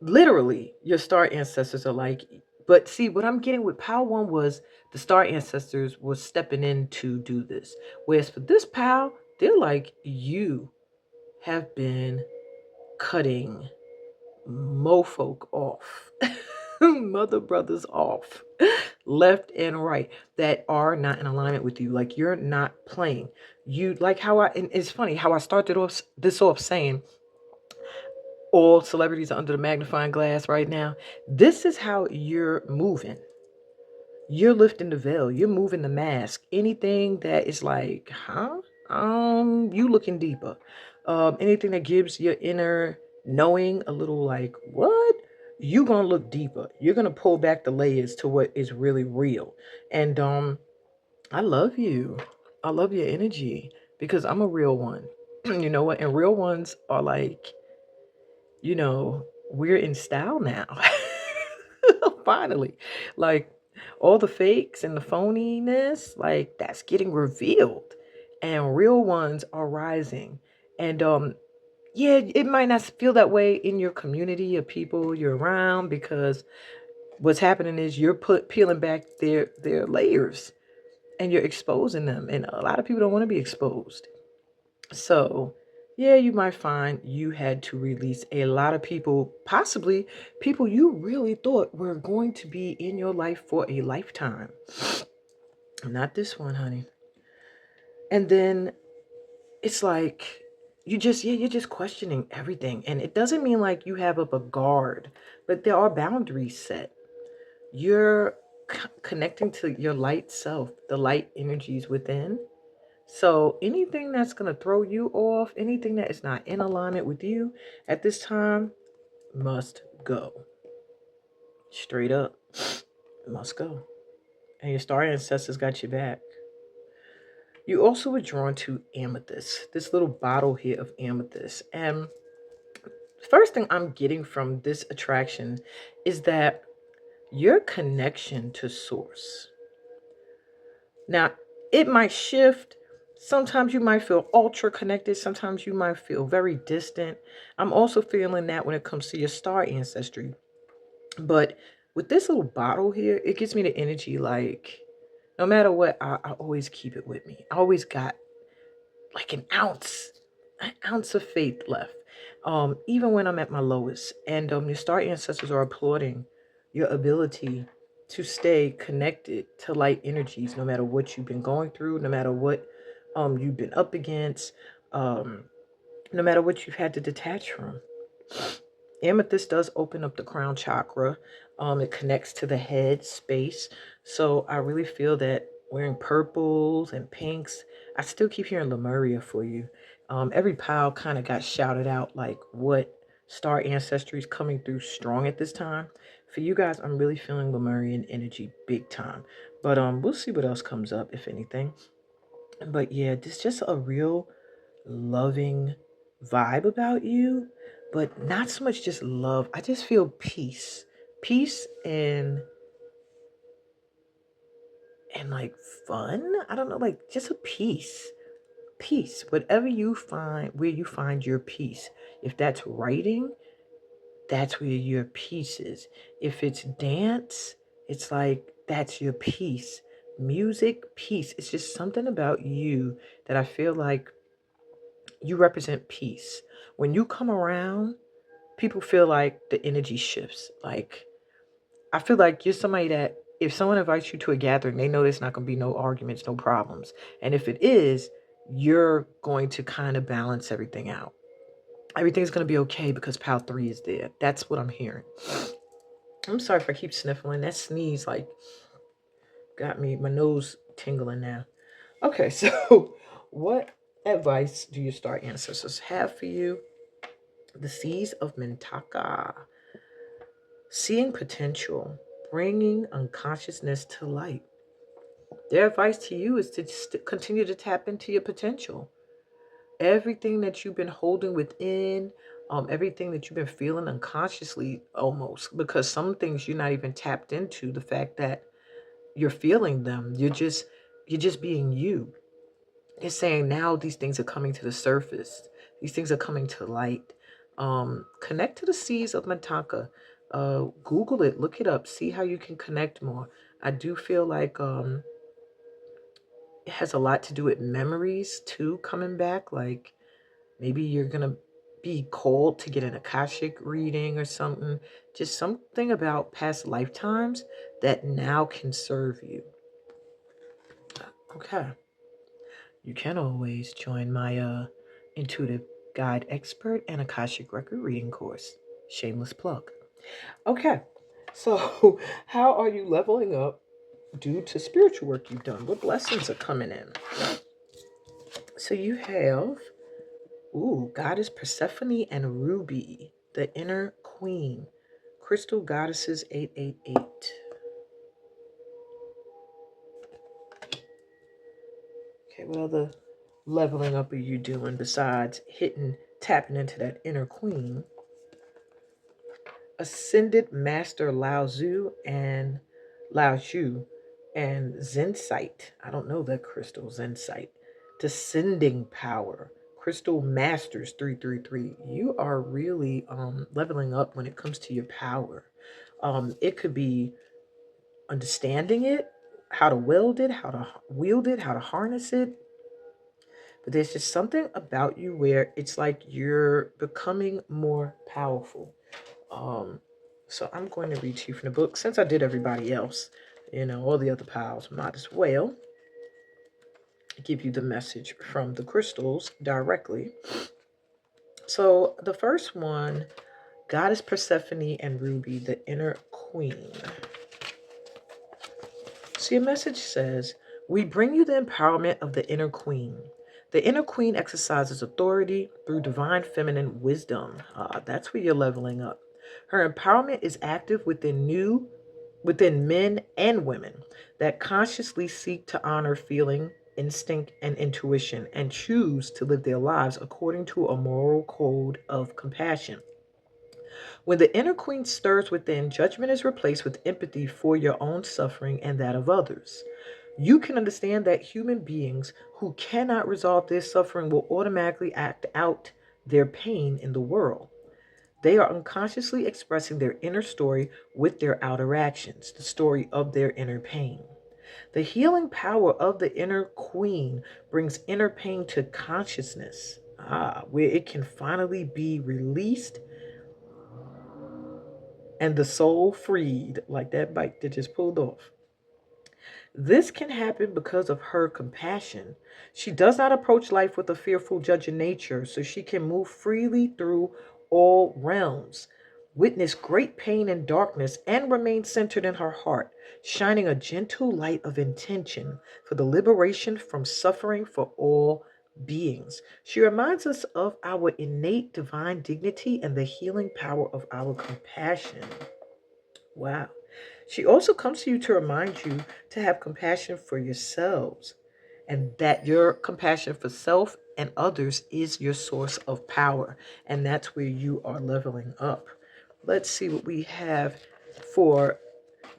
Literally, your star ancestors are like, but see, what I'm getting with pal one was the star ancestors was stepping in to do this. Whereas for this pal, they're like, you have been cutting mofolk off, mother brothers off, left and right, that are not in alignment with you. Like you're not playing. You like how and it's funny how I started off this off saying All celebrities are under the magnifying glass right now. This is how you're moving. You're lifting the veil. You're moving the mask. Anything that is like, huh? You looking deeper. Anything that gives your inner knowing a little like, what? You gonna look deeper. You're gonna pull back the layers to what is really real. And I love you. I love your energy because I'm a real one. You know what? And real ones are like, we're in style now. Finally. Like all the fakes and the phoniness, like that's getting revealed. And real ones are rising. And yeah, it might not feel that way in your community of people you're around because what's happening is you're peeling back their layers and you're exposing them. And a lot of people don't want to be exposed. So, yeah, you might find you had to release a lot of people, possibly people you really thought were going to be in your life for a lifetime. Not this one, honey. And then it's like you're just questioning everything. And it doesn't mean like you have up a guard, but there are boundaries set. You're connecting to your light self, the light energies within. So anything that's going to throw you off, anything that is not in alignment with you at this time must go. Straight up, must go. And your star ancestors got your back. You also were drawn to amethyst, this little bottle here of amethyst. And first thing I'm getting from this attraction is that your connection to source. Now, it might shift. Sometimes you might feel ultra connected. Sometimes you might feel very distant. I'm also feeling that when it comes to your star ancestry. But with this little bottle here, it gives me the energy like no matter what, I always keep it with me. I always got like an ounce of faith left. Even when I'm at my lowest. And your star ancestors are applauding your ability to stay connected to light energies no matter what you've been going through, no matter what you've been up against, um, no matter what you've had to detach from. Amethyst does open up the crown chakra. It connects to the head space. So I really feel that wearing purples and pinks, I still keep hearing Lemuria for you. Every pile kind of got shouted out like what star ancestry is coming through strong at this time. For you guys, I'm really feeling Lemurian energy big time. But we'll see what else comes up, if anything. But yeah, this just a real loving vibe about you, but not so much just love. I just feel peace. Peace and like fun. I don't know, like just a peace. Peace. Whatever you find, where you find your peace. If that's writing, that's where your peace is. If it's dance, it's like that's your peace. Music, peace. It's just something about you that I feel like you represent peace. When you come around, people feel like the energy shifts. Like, I feel like you're somebody that if someone invites you to a gathering, they know there's not going to be no arguments, no problems. And if it is, you're going to kind of balance everything out. Everything's going to be okay because Pal 3 is there. That's what I'm hearing. I'm sorry if I keep sniffling. That sneeze, like, got me, my nose tingling now. Okay, so what advice do your star ancestors have for you? The seas of Mintaka. Seeing potential, bringing unconsciousness to light. Their advice to you is to continue to tap into your potential. Everything that you've been holding within, everything that you've been feeling unconsciously almost, because some things you're not even tapped into, the fact that you're feeling them. You're just being you. It's saying now these things are coming to the surface. These things are coming to light. Connect to the seas of Mataka. Google it, look it up, see how you can connect more. I do feel like it has a lot to do with memories too coming back. Like maybe you're gonna be called to get an Akashic reading or something. Just something about past lifetimes that now can serve you. Okay. You can always join my intuitive guide expert, and Akashic record reading course. Shameless plug. Okay, so how are you leveling up due to spiritual work you've done? What blessings are coming in? So you have, Goddess Persephone and Ruby, the inner queen. Crystal Goddesses 888. Okay, what other leveling up are you doing besides tapping into that inner queen? Ascended Master Lao Tzu and Zen Sight. I don't know that crystal, Zen Sight. Descending Power. Crystal Masters 333. You are really leveling up when it comes to your power. It could be understanding it, how to wield it, how to wield it, how to harness it. But there's just something about you where it's like you're becoming more powerful. Um, so I'm going to read to you from the book. Since I did everybody else, all the other piles, might as well give you the message from the crystals directly. So the first one, Goddess Persephone and Ruby, the inner queen. So your message says, we bring you the empowerment of the inner queen. The inner queen exercises authority through divine feminine wisdom. That's where you're leveling up. Her empowerment is active within men and women that consciously seek to honor feeling, instinct, and intuition and choose to live their lives according to a moral code of compassion. When the inner queen stirs within, judgment is replaced with empathy for your own suffering and that of others. You can understand that human beings who cannot resolve their suffering will automatically act out their pain in the world. They are unconsciously expressing their inner story with their outer actions, the story of their inner pain. The healing power of the inner queen brings inner pain to consciousness, where it can finally be released and the soul freed, like that bike that just pulled off. This can happen because of her compassion. She does not approach life with a fearful, judging nature, so she can move freely through all realms, witness great pain and darkness, and remain centered in her heart, shining a gentle light of intention for the liberation from suffering for all beings. She reminds us of our innate divine dignity and the healing power of our compassion. Wow. She also comes to you to remind you to have compassion for yourselves and that your compassion for self and others is your source of power. And that's where you are leveling up. Let's see what we have for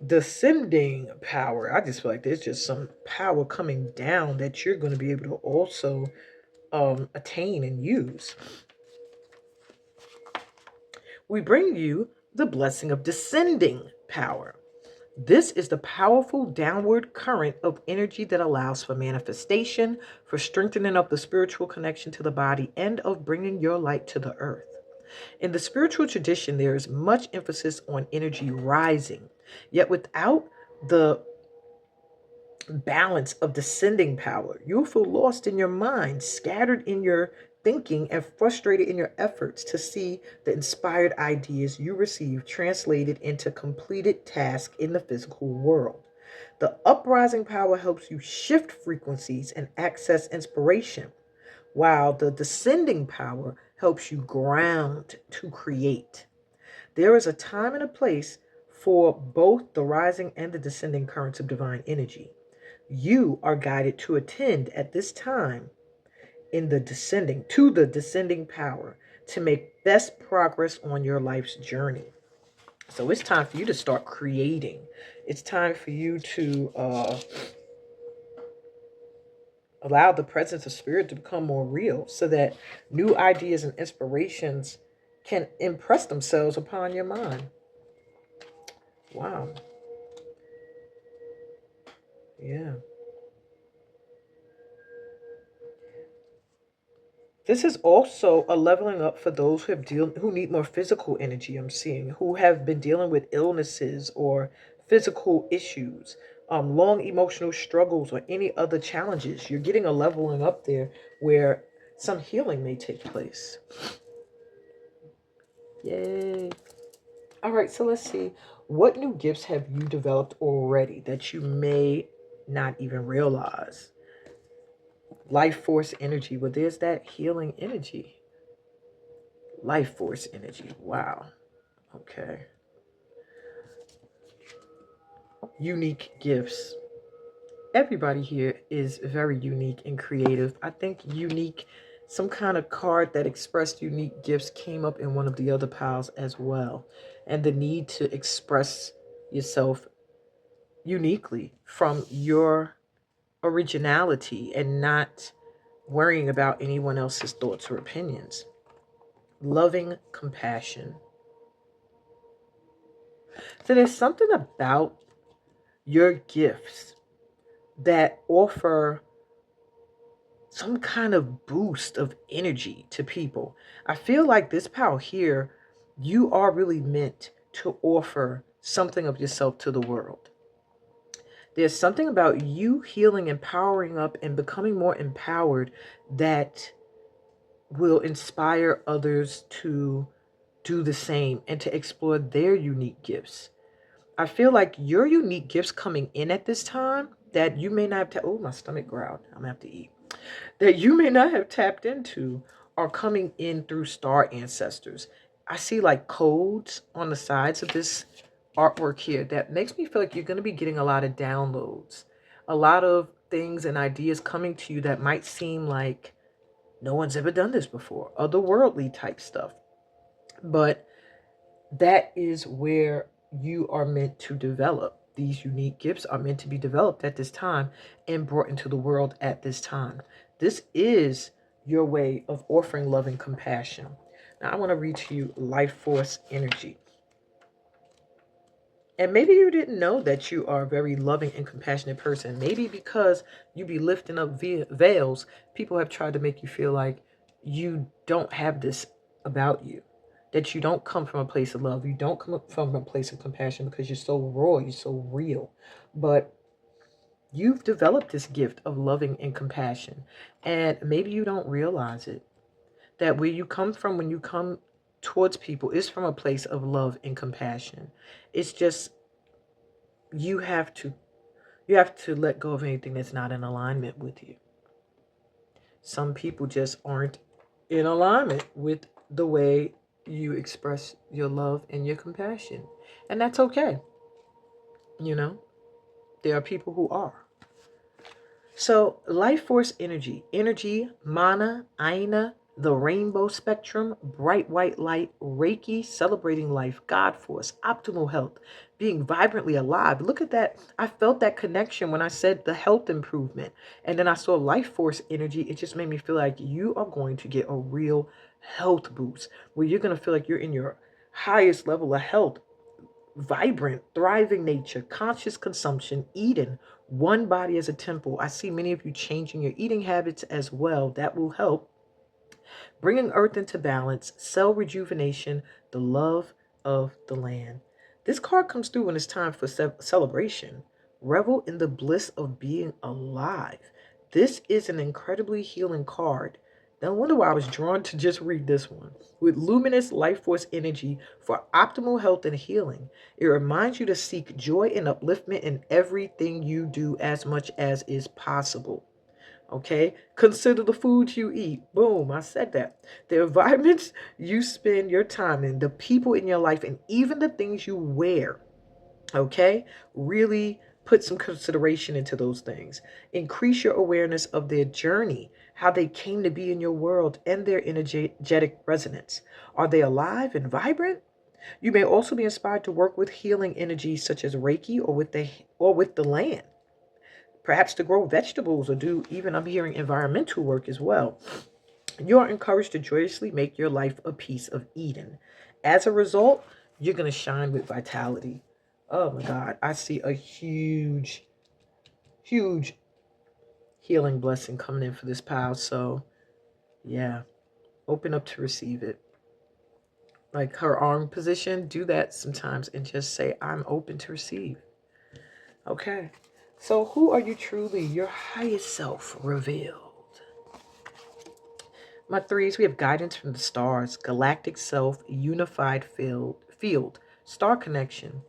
descending power. I just feel like there's just some power coming down that you're going to be able to also attain and use. We bring you the blessing of descending power. This is the powerful downward current of energy that allows for manifestation, for strengthening of the spiritual connection to the body, and of bringing your light to the earth. In the spiritual tradition, there is much emphasis on energy rising, yet without the balance of descending power, you'll feel lost in your mind, scattered in your thinking, and frustrated in your efforts to see the inspired ideas you receive translated into completed tasks in the physical world. The uprising power helps you shift frequencies and access inspiration, while the descending power helps you ground to create. There is a time and a place for both the rising and the descending currents of divine energy. You are guided to attend at this time in the descending power to make best progress on your life's journey. So it's time for you to start creating. It's time for you to allow the presence of spirit to become more real so that new ideas and inspirations can impress themselves upon your mind. Wow. Yeah. This is also a leveling up for those who need more physical energy. I'm seeing who have been dealing with illnesses or physical issues, long emotional struggles, or any other challenges. You're getting a leveling up there where some healing may take place. Yay. All right, so let's see. What new gifts have you developed already that you may not even realize? Life force energy. Well, there's that healing energy. Life force energy. Wow. Okay. Unique gifts. Everybody here is very unique and creative. I think unique, some kind of card that expressed unique gifts came up in one of the other piles as well. And the need to express yourself uniquely from your originality and not worrying about anyone else's thoughts or opinions. Loving compassion. So there's something about your gifts that offer some kind of boost of energy to people. I feel like this pal here, you are really meant to offer something of yourself to the world. There's something about you healing, empowering up, and becoming more empowered that will inspire others to do the same and to explore their unique gifts. I feel like your unique gifts coming in at this time that you may not have to, oh, my stomach growled. I'm gonna have to eat. That you may not have tapped into are coming in through star ancestors. I see like codes on the sides of this artwork here that makes me feel like you're going to be getting a lot of downloads, a lot of things and ideas coming to you that might seem like no one's ever done this before, otherworldly type stuff. But that is where you are meant to develop. These unique gifts are meant to be developed at this time and brought into the world at this time. This is your way of offering love and compassion. Now, I want to read to you life force energy. And maybe you didn't know that you are a very loving and compassionate person. Maybe because you be lifting up veils, people have tried to make you feel like you don't have this about you. That you don't come from a place of love. You don't come from a place of compassion because you're so raw, you're so real. But you've developed this gift of loving and compassion. And maybe you don't realize it. That where you come from when you come towards people is from a place of love and compassion. It's just you have to let go of anything that's not in alignment with you. Some people just aren't in alignment with the way you express your love and your compassion. And that's okay. You know, there are people who are. So, life force energy, mana, aina, the rainbow spectrum, bright white light, Reiki, celebrating life, God force, optimal health, being vibrantly alive. Look at that. I felt that connection when I said the health improvement. And then I saw life force energy. It just made me feel like you are going to get a real health boost where you're going to feel like you're in your highest level of health. Vibrant, thriving nature, conscious consumption, Eden, one body as a temple. I see many of you changing your eating habits as well. That will help. Bringing earth into balance, cell rejuvenation, the love of the land. This card comes through when it's time for celebration. Revel in the bliss of being alive. This is an incredibly healing card. No wonder why I was drawn to just read this one. With luminous life force energy for optimal health and healing, it reminds you to seek joy and upliftment in everything you do as much as is possible. Okay, consider the food you eat. Boom, I said that. The environments you spend your time in, the people in your life, and even the things you wear. Okay, really put some consideration into those things. Increase your awareness of their journey, how they came to be in your world, and their energetic resonance. Are they alive and vibrant? You may also be inspired to work with healing energies such as Reiki or with the land. Perhaps to grow vegetables or do even, I'm hearing, environmental work as well. You are encouraged to joyously make your life a piece of Eden. As a result, you're going to shine with vitality. Oh my God, I see a huge, huge healing blessing coming in for this pile. So yeah, open up to receive it. Like her arm position, do that sometimes and just say, I'm open to receive. Okay. So who are you truly? Your highest self revealed. My threes, we have guidance from the stars, galactic self, unified field, star connection.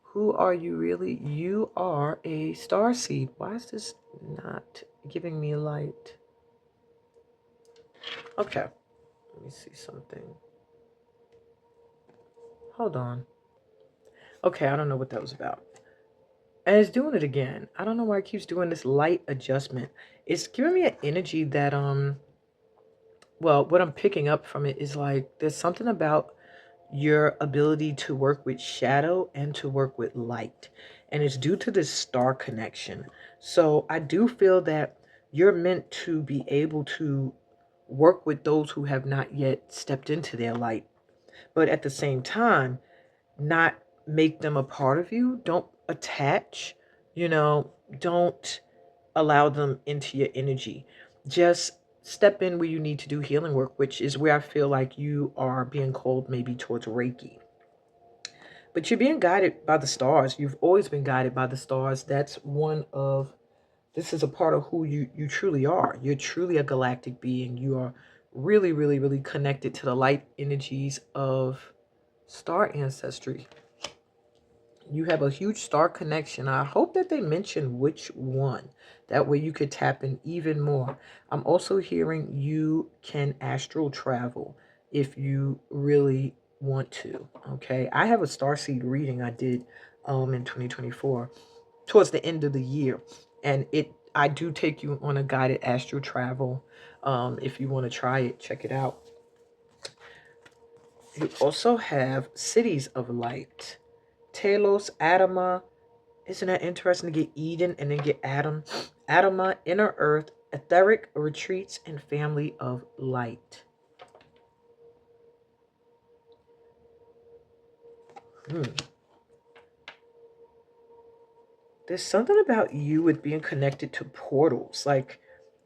Who are you really? You are a star seed. Why is this not giving me light? Okay, let me see something. Hold on. Okay, I don't know what that was about. And it's doing it again. I don't know why it keeps doing this light adjustment. It's giving me an energy that well, what I'm picking up from it is like there's something about your ability to work with shadow and to work with light. And it's due to this star connection. So I do feel that you're meant to be able to work with those who have not yet stepped into their light. But at the same time, not make them a part of you. Don't attach, you know, don't allow them into your energy. Just step in where you need to do healing work, which is where I feel like you are being called maybe towards Reiki. But you're being guided by the stars. You've always been guided by the stars. That's one of this is a part of who you truly are. You're truly a galactic being. You are really, really, really connected to the light energies of star ancestry. You have a huge star connection. I hope that they mention which one. That way you could tap in even more. I'm also hearing you can astral travel if you really want to. Okay. I have a starseed reading I did in 2024 towards the end of the year. And I do take you on a guided astral travel. If you want to try it, check it out. You also have cities of light. Telos, Adama. Isn't that interesting to get Eden and then get Adam? Adama, inner earth, etheric retreats, and family of light. Hmm. There's something about you with being connected to portals. Like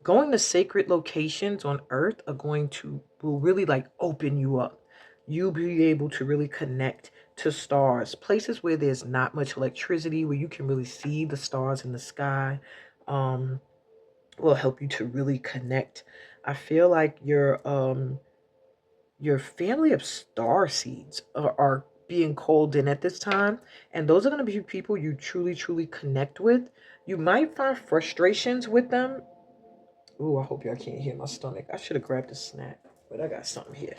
going to sacred locations on earth are going to will really like open you up. You'll be able to really connect to stars, places where there's not much electricity, where you can really see the stars in the sky. Um, will help you to really connect. I feel like your family of star seeds are being called in at this time, and those are going to be people you truly truly connect with. You might find frustrations with them. Ooh, I hope y'all can't hear my stomach. I should have grabbed a snack, but I got something here.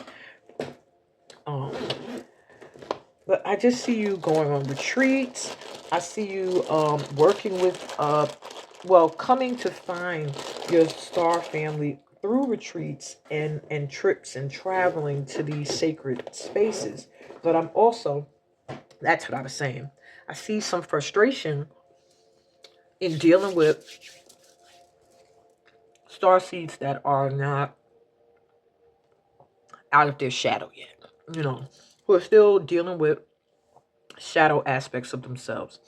Um, but I just see you going on retreats. I see you working with well, coming to find your star family through retreats and trips and traveling to these sacred spaces. But I'm also, that's what I was saying. I see some frustration in dealing with star seeds that are not out of their shadow yet. You know, who are still dealing with shadow aspects of themselves.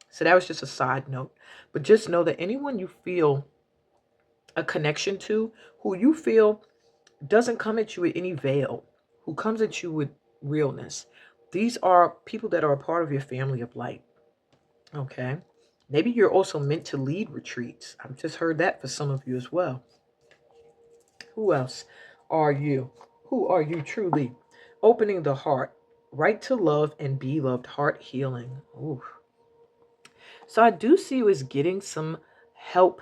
So that was just a side note. But just know that anyone you feel a connection to, who you feel doesn't come at you with any veil, who comes at you with realness, these are people that are a part of your family of light. Okay. Maybe you're also meant to lead retreats. I've just heard that for some of you as well. Who else are you? Who are you truly? Opening the heart, right to love and be loved, heart healing. Ooh. So I do see you as getting some help.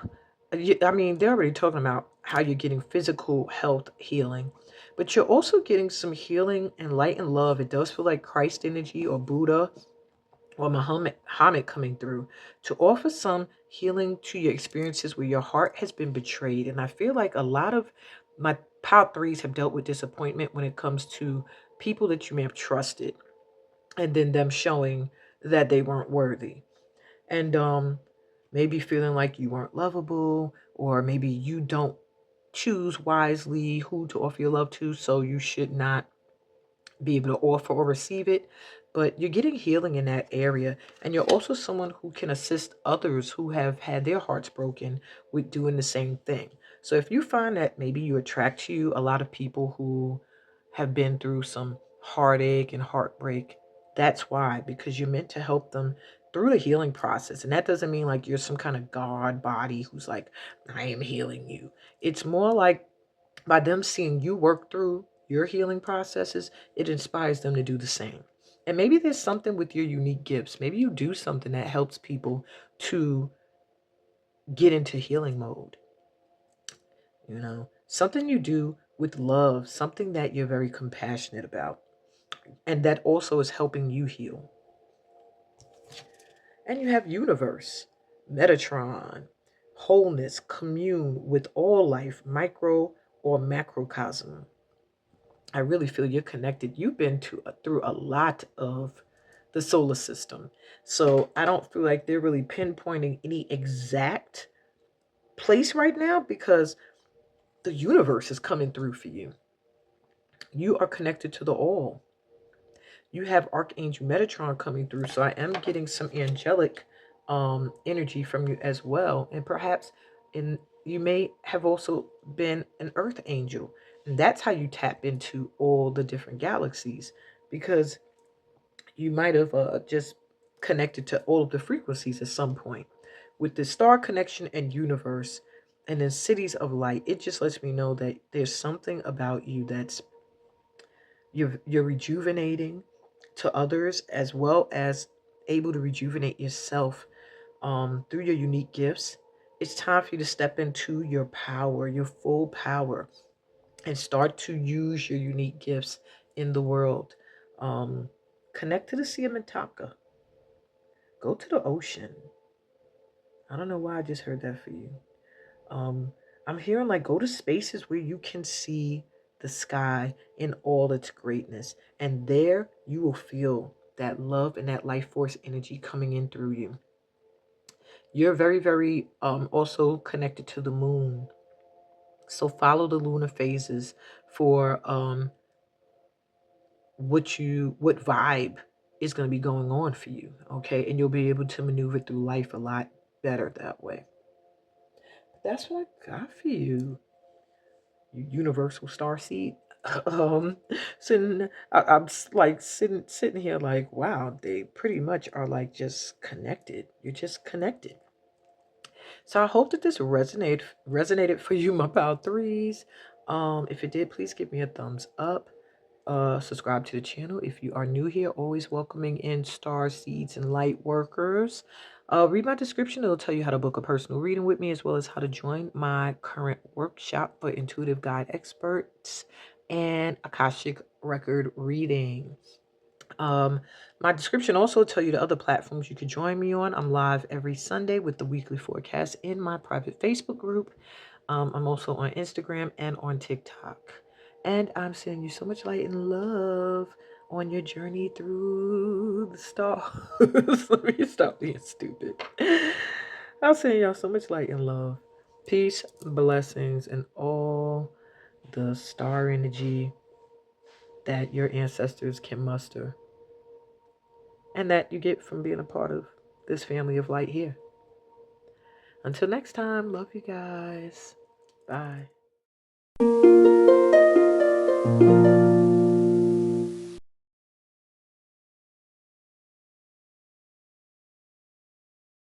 I mean, they're already talking about how you're getting physical health healing, but you're also getting some healing and light and love. It does feel like Christ energy or Buddha or Muhammad coming through to offer some healing to your experiences where your heart has been betrayed. And I feel like a lot of my power threes have dealt with disappointment when it comes to people that you may have trusted and then them showing that they weren't worthy. And maybe feeling like you weren't lovable, or maybe you don't choose wisely who to offer your love to, so you should not be able to offer or receive it. But you're getting healing in that area, and you're also someone who can assist others who have had their hearts broken with doing the same thing. So if you find that maybe you attract to you a lot of people who have been through some heartache and heartbreak, that's why, because you're meant to help them through the healing process. And that doesn't mean like you're some kind of god body who's like, I am healing you. It's more like By them seeing you work through your healing processes, it inspires them to do the same. And maybe there's something with your unique gifts. Maybe you do something that helps people to get into healing mode. Something you do with love, something that you're very compassionate about, and that also is helping you heal. And you have universe, Metatron, wholeness, commune with all life, micro or macrocosm. I really feel you're connected. You've been through a lot of the solar system. So I don't feel like they're really pinpointing any exact place right now because the universe is coming through for you. You are connected to the all. You have Archangel Metatron coming through. So I am getting some angelic energy from you as well. And perhaps you may have also been an earth angel. And that's how you tap into all the different galaxies, because you might have just connected to all of the frequencies at some point. With the star connection and universe and then cities of light, it just lets me know that there's something about you that's you're rejuvenating to others, as well as able to rejuvenate yourself through your unique gifts. It's time for you to step into your power, your full power, and start to use your unique gifts in the world. Connect to the Sea of Mintaka. Go to the ocean. I don't know why I just heard that for you. Um, I'm hearing like go to spaces where you can see the sky in all its greatness. And there you will feel that love and that life force energy coming in through you. You're very, very also connected to the moon. So follow the lunar phases for what vibe is going to be going on for you, okay? And you'll be able to maneuver through life a lot better that way. That's what I got for you, you universal starseed. um I'm like sitting here like, wow, they pretty much are like just connected. You're just connected. So I hope that this resonated for you, my pal threes. If it did, please give me a thumbs up. Subscribe to the channel if you are new here. Always welcoming in star seeds and light workers. Read my description. It'll tell you how to book a personal reading with me, as well as how to join my current workshop for intuitive guide experts and Akashic record reading. My description also tell you the other platforms you can join me on. I'm live every Sunday with the weekly forecast in my private Facebook group. I'm also on Instagram and on TikTok. And I'm sending you so much light and love on your journey through the stars. Let me stop being stupid. I'm sending y'all so much light and love. Peace, blessings, and all the star energy that your ancestors can muster and that you get from being a part of this family of light here. Until next time, love you guys. Bye.